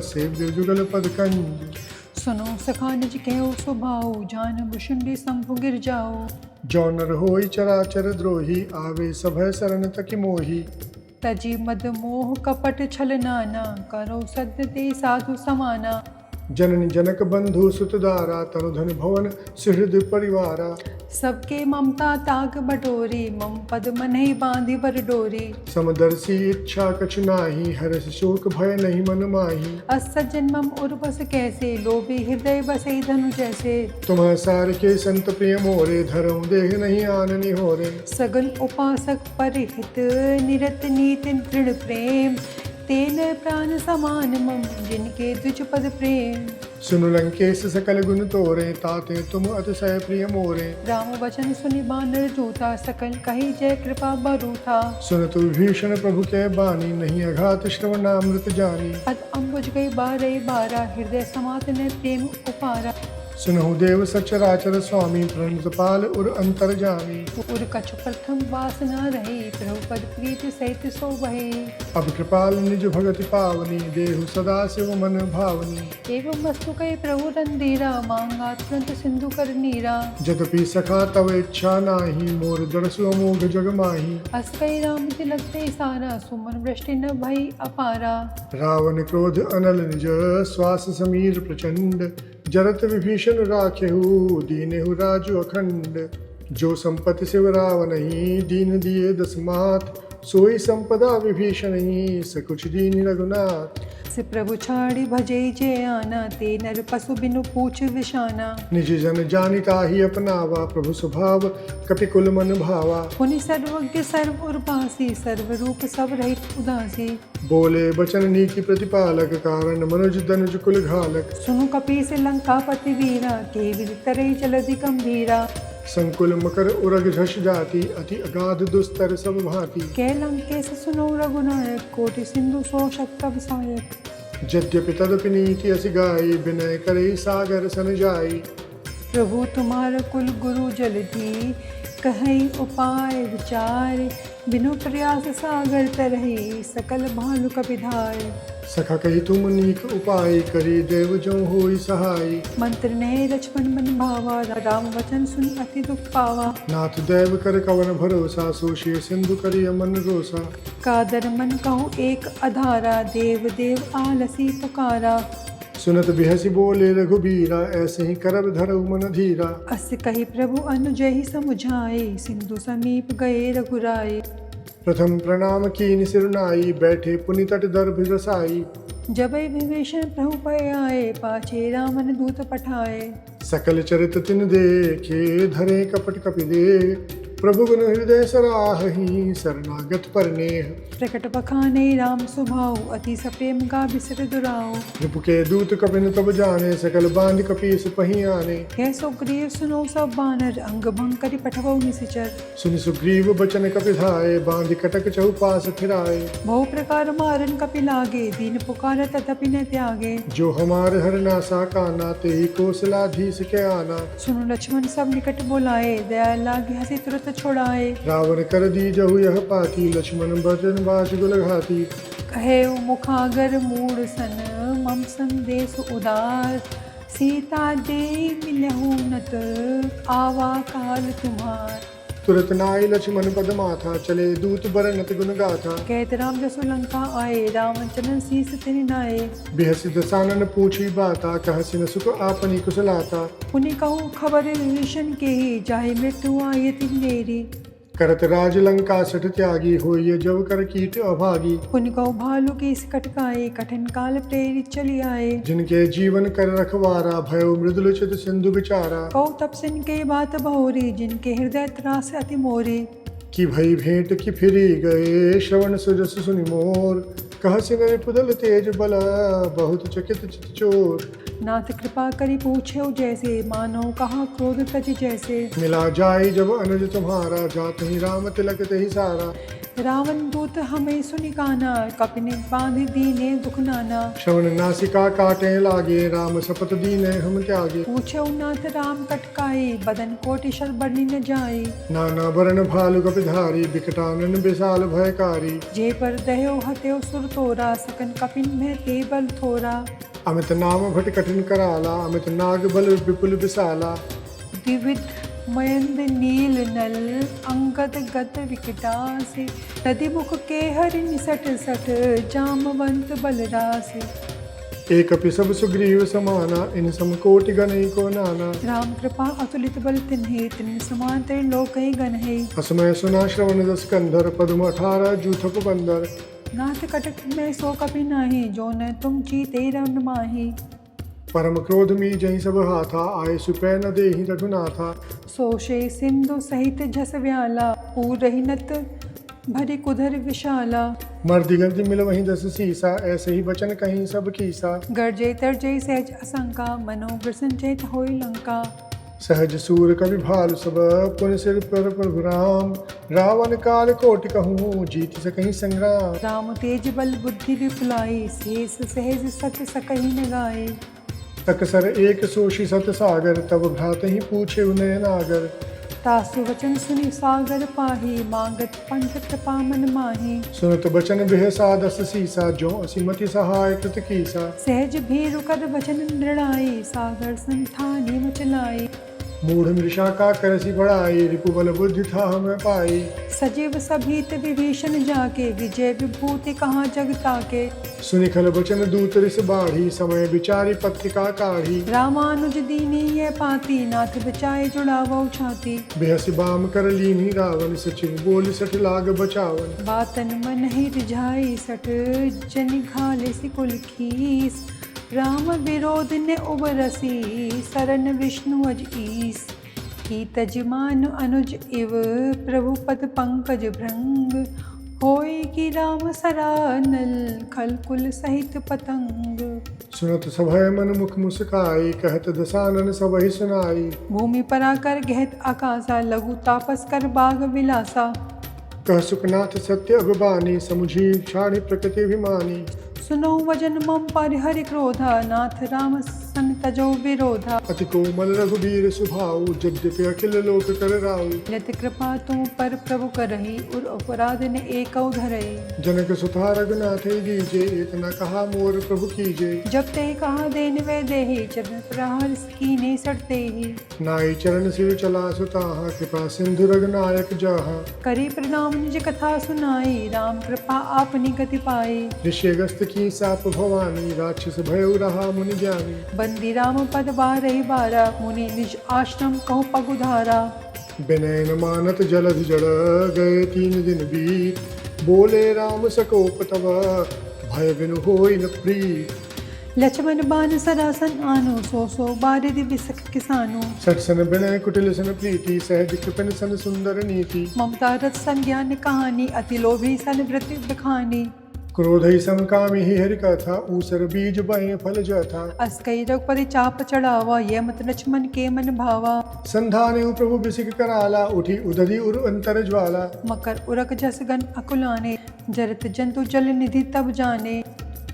सेव्य जुगल पद कंज। सुनो सखा निज कहो स्वभाव जान भुषुंडी शंभु गिर जाओ। जो नर होई चराचर द्रोही आवे सभय शरण तकि मोही। तजी मद मोह कपट छल नाना करो सद्य ते साधु समाना। जननी जनक बंधु सुतदारा तनुधन भवन सुहृद परिवारा। सबके ममता ताक बटोरी मम पद मनहि बांधि बर डोरी। समदर्शी इच्छा कछु नाही हर्ष शोक भय नहीं मन माही। अस सज्जन मम उर्वस कैसे लोभी हृदय बसई धनु जैसे। तुम सार के संत प्रिय मोरे धरऊं देह नहीं आननी होरे। सगल उपासक परिहित निरत नीति दृढ़ प्रेम। तेन प्राण समान मम जिनके द्विज पद प्रेम। सुनु लंकेश सकल गुण तोरे ताते तुम अतिशय प्रिय मोरे। राम वचन सुनि बानर दूता सकल कही जय कृपा बरूथा। सुनतु विभीषण प्रभु के बानी नहीं अघात श्रवणामृत जानी। अत अम्बुज गई बारह बारा हृदय समात ने प्रेम उपारा। सुनहु देव सचराचर स्वामी प्रणत पाल उर अंतर जामी। उर कछु प्रथम वासना रही प्रभु पद प्रीति सहित सो बहे। अब कृपाल निज भगति पावनी देहु सदा शिव मन भावनी। एवं वस्तु कई प्रभु रंधीरा मांगा तुरंत सिंधु कर नीरा। जदपि सखा तव इच्छा नाही मोर दरसु अमोघ जग माही। अस कई राम तिलकते सारा सुमन वृष्टि न भई अपारा। रावण क्रोध अनल निज श्वास समीर प्रचंड। जरत विभीषण राखेहु दीनेहु राजु अखंड। जो संपत्ति शिव रावणहि दीन दिए दस मात। सोई संपदा विभीषण ही सकुच दीन रघुनाथ। से प्रभु छाड़ी भजे जे आना ते नर पशु बिनु पूछ विशाना। निज जन जानिता ही अपनावा प्रभु स्वभाव कपिकुल मन भावा। पुनि सर्वज्ञ सर्व उर्वासी सर्व रूप सब रहित उदासी। बोले बचन नीति प्रतिपालक कारण मनुज दनुज कुल घालक। सुनु कपि से लंकापति वीरा के विद तरई जलधि गंभीरा। संकुल मकर उरग झष जाति अति अगाध दुस्तर सब भांति। कै लंकेश सुनो रघुनायक कोटि सिंधु सो शक्तव सहायक। यद्यपि तदपि नीति असि गाई विनय करे सागर सन जाई। प्रभु तुम्हार कुल गुरु जलधि कहीं उपाय विचार। बिनु प्रयास सागर तरहि सकल भालु कपिधार। सखा कही तुम नीक उपाय करी देव जो होई सहाय। मंत्र ने लक्ष्मण मन भावा राम वचन सुन अति दुख पावा। नाथ दैव कर कवन भरोसा सोशिय सिंधु करिय मन रोसा। कादर मन कहूँ एक अधारा देव देव आलसी पुकारा। सुनत बिहसी बोले रघुबीरा ऐसे ही करब धरऊ मन धीरा। अस कही प्रभु अनुजय ही समुझाए सिंधु समीप गए रघुराए। प्रथम प्रणाम कीन सिरनाई बैठे पुनि तट दर्भ रसाई। जबै विभीषण प्रभु पय आए पाछे रामन दूत पठाए। सकल चरित तिन देखे धरे कपट कपि दे। प्रभु गुण हृदय सराहि शरणागत परनेह। प्रकट बखाने राम सुभाऊ अति सप्रेम गा बिसर दुराओ। रिपु के दूत कपिन तब जाने सकल बांध कपीस पही आने। कह सुग्रीव सुनो सब बानर अंग भंग करि पठवौ निसिचर। सुनि सुग्रीव बचन कपिधाए बांध कटक चहुपास फिराए। बहु प्रकार मारन कपि लागे दीन पुकार तथापि न त्यागे। जो हमार हर नासा काना ते ही कौशलाधीश के आना। सुनो लक्ष्मण सब निकट बुलाए दया लागे हंसी तुरंत छोड़ाए। रावण कर दी जहु यह पाती लक्ष्मण बचन बाज गुल घाती। कहे मुखागर मूड सन मम संदेश उदार। सीता दे मिलहु नत आवा काल तुम्हार। तुरत नाई लक्ष्मण पद माथा चले दूत बरनत गुण गाथा। कहत राम जसु लंका आए रावण चरण शीस तिनि नाए। बेहसी दसानन पूछी बाता कहसी न सुख आपनी कुशलाता। पुनि कहूँ खबर विभीषण के ही जाहे मृत्यु आयति मेरी। करत राज लंका सठ त्यागी होइए जब कर कीट अभागी। पुनि कहूँ भालू के इस कटकाए कठिन काल प्रेरित चली आए। जिनके जीवन कर रखवारा भयो मृदुल चित सिंधु विचारा। कहूँ तब सिन के बात बहुरी जिनके हृदय त्रास अति मोरी। कि भई भेंट की फिरी गए श्रवण सुजस सुनि मोर। कहसी नरि पुदल तेज बल बहुत चकित चित चोर। नाथ कृपा करी पूछे जैसे मानो कहा क्रोध तज जैसे। मिला जाई जब अनुज तुम्हारा जात ही राम तिलक तेहि सारा। रावण दूत हमें सुनि काना कपिने बांध दीने दुख नाना। श्रवण नासिका काटे लागे राम शपथ दीने हम त्यागे। पूछे नाथ राम कटकाई बदन कोटि शर बरनी न जाई। नाना वरण भालु कपिधारी बिकटानन विशाल भयकारी। जे पर दह्यो हत्यो सुर तोरा सकन कपिन में ते बल थोरा। अमित नाम भट कठिन कराला अमित नाग बल विपुल विशाला। द्विविध मयंद नील नल अंगद गद विकटासी। नदी मुख के हरि निसट सठ जामवंत बलरासी। एकपि सब सुग्रीव समाना इन समकोटि गणैको नाना। राम कृपा अतुलित बल तिन्हि तिन समान त्रिलोकहि गणहि। असमय सुना श्रवण दस कंधर पद्म 18 जूथप बंदर। नाथ कटक में सो कपि नाही जो न तुम चीते रम माही। परम क्रोध में जही सब हाथा आए सुपै न देहि रघुनाथा। सोशे सिंधु सहित जस व्याला पूर रही नत भरी कुधर विशाला। मर्दि गंधि मिल वहीं दस सीसा ऐसे ही बचन कहीं सब कीसा। गर्जे तर्जे सहज असंका मनोग्र संचेत होई लंका। सहज सूर कवि भाल सब पुन सिर पर प्रभु राम। रावण काल कोटि कहूँ जीत सकहीं संग्राम। राम तेज बल बुद्धि विपुलाई शेष सहज सत सकहि न गाए। तकसर एक सोशी सत सागर तब भ्रात ही पूछे उनय नागर। तासु वचन सुनि सागर पाही मांगत पंथ कृपा मन माही। सुनत बचन बिहसा दस सीसा जो असीमति सहाय कृत कीसा। सहज भीरु कर वचन दृढ़ाई सागर संठानी मचलाई। मूढ़ मृषा का करसी बढ़ाई रिपु बल बुद्धि था हमें पाई। सजीव सभीत विभीषण जाके विजय विभूति कहाँ जग ताके। सुनि खल बचन दूत रिस बाढ़ी समय विचारी पत्रिका काढ़ी। रामानुज दीनी ये पाती नाथ बचाए जुड़ावो छाती। बेहसी बाम कर लीनी रावण सचिव बोल सठ लाग बचावन। बातन मन ही रिझाई सठ जनि घाले सिकुल खीस। राम विरोध ने उबरसी सरन विष्णु अज ईस। की तजमान अनुज इव प्रभु पद पंकज भृंग। होय की राम सरानल खल कुल सहित पतंग। सुनत सभय मन मुख मुस्काई कहत दसानन सबहि सुनाई। भूमि पराकर गहत आकाशा लघु तापस कर बाग विलासा। कह सुखनाथ सत्य अभिमानी समुझी क्षाणी प्रकृति अभिमानी। सुनो वजन मम पर हरि क्रोधा नाथ राम सन तजो विरोधा। अति कोमल रघुबीर सुभाऊ यद्यपि अखिल लोक कर राऊ। लत कृपा तुम पर प्रभु करहि उर अपराध ने एक धरहि। जनक सुता रघुनाथ दीजे इतना कहा मोर प्रभु कीजे। जब ते कहा देन वे देहि चरण प्रहार कीने सटते ही। नाई चरण सिर चला सुताहा कृपा सिंधु रघुनायक जाहा। करी प्रणाम निज कथा सुनाई राम कृपा आपनी गति पाई। ऋषि अगस्त की साप भवानी राक्षस भयउ रहा मुनि ज्ञानी। बंदी राम पद बारहि बारा मुनि निज आश्रम कहु पगुधारा। विनय न मानत जलधि जड़ गए 3 दिन बीत। बोले राम सकोप तब भय बिनु होई न प्रीत। लक्ष्मण बान सरासन आनु सो बारिधि बिसक किसानु। सठ सन विनय कुटिल सन प्रीति सहज कृपन सन सुंदर नीति। ममता रथ संज्ञान कहानी अति लोभी सन व्रत बखानी। क्रोध ही समकामी ही हरि कथा ऊसर बीज बहे फल जथा। अस कई रघुपति चाप चढ़ावा ये मत लक्ष्मण के मन भावा। संधाने प्रभु बिसिक कराला उठी उदधि उर अंतर ज्वाला। मकर उरक जस गन अकुलाने जरत जंतु जल निधि तब जाने।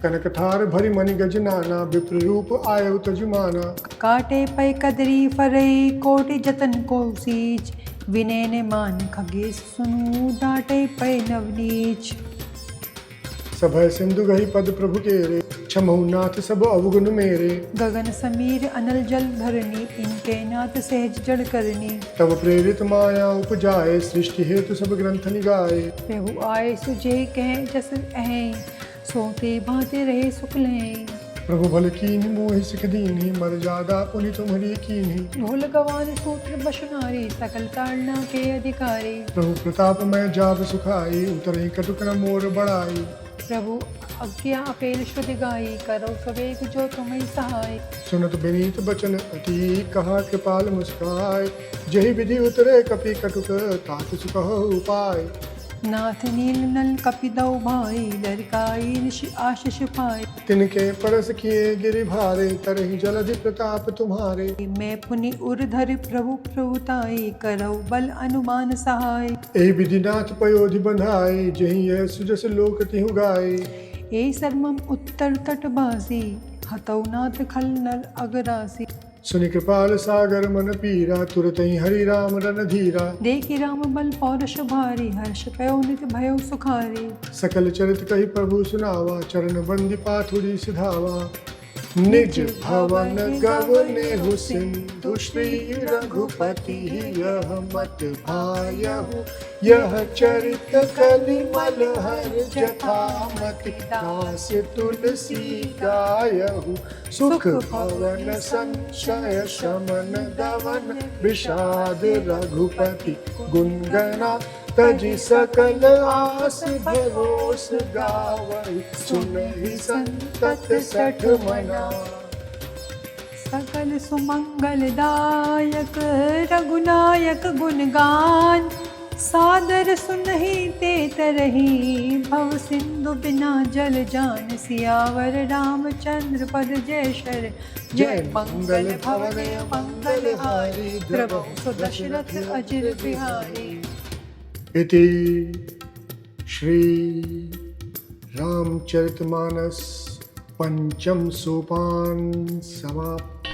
कनक ठार भरी मणि गज नाना विप्र रूप आयो तजुमाना। काटे पै कदरी फरई कोटि जतन को सींच। विनय ने मान खगेश सुनु डांटे पै नवनीच। सभय सिंधु गही पद प्रभु केरे क्षमहु नाथ सब अवगुण मेरे। गगन समीर अनल जल धरनी इनके नाथ सहज जड़ करनी। तब प्रेरित माया उपजाए सृष्टि हेतु सब ग्रंथ निगाए। प्रभु आए सुजे कह जस अहें सोते भाते रहे सुख लें। प्रभु भल कीन्हि मोहि सिख दीन्हि मर्यादा पुनि तुम्हरी कीन्हि। ढोल गवान सूत्र बशनारी सकल ताड़ना के अधिकारी। प्रभु प्रताप मैं जाब सुखाई उतरहि कटुक न मोर बढ़ाई। प्रभु आज्ञा अपेल श्रुत गाई करो सवेग जो तुम्हें सहाय। सुनत विनीत बचन अति कहा कृपाल मुस्काय। जहि विधि उतरे कपि कटुक तात सुकहु उपाय। नाथ नील नल कपिदौ भाई लरकाई ऋषि आशीष पाए। तिनके परस किए गिरि भारे तरहि जलधि प्रताप तुम्हारे। मैं पुनि उर धरि प्रभु प्रभुताई करौ बल अनुमान सहाय। एहि विधि नाथ पयोधि बंधाए जहि यह सुजस लोक तिहु गाए। ए सर्वम उत्तर तट बासी हतौ नाथ खल नर अगरासी। सुनि कृपाल सागर मन पीरा तुरत ही हरि राम रन धीरा। देखि राम बल पौरुष भारी हर्ष पयो नित भयो सुखारी। सकल चरित कहि प्रभु सुनावा चरण बंदी पाथुरी सिधावा। निज भवन गवनेहु सिंधु श्री रघुपति यह मत भायहु यह चरित कलिमल हर जथामति दास तुलसी गायहु सुख भवन संशय शमन दवन विषाद रघुपति गुणगणा तजि सकल आस भरोस गावै सुनहि संतत सठ मना। सकल सुमंगल दायक रघुनायक गुणगान सादर सुनहि ते तरही भव सिंधु बिना जल जान सियावर रामचंद्र पद जय शर जय मंगल भवन मंगल हारी द्रवहु सुदशरथ अजिर बिहारी। इति श्री रामचरितमानस पंचम सोपान समाप्त।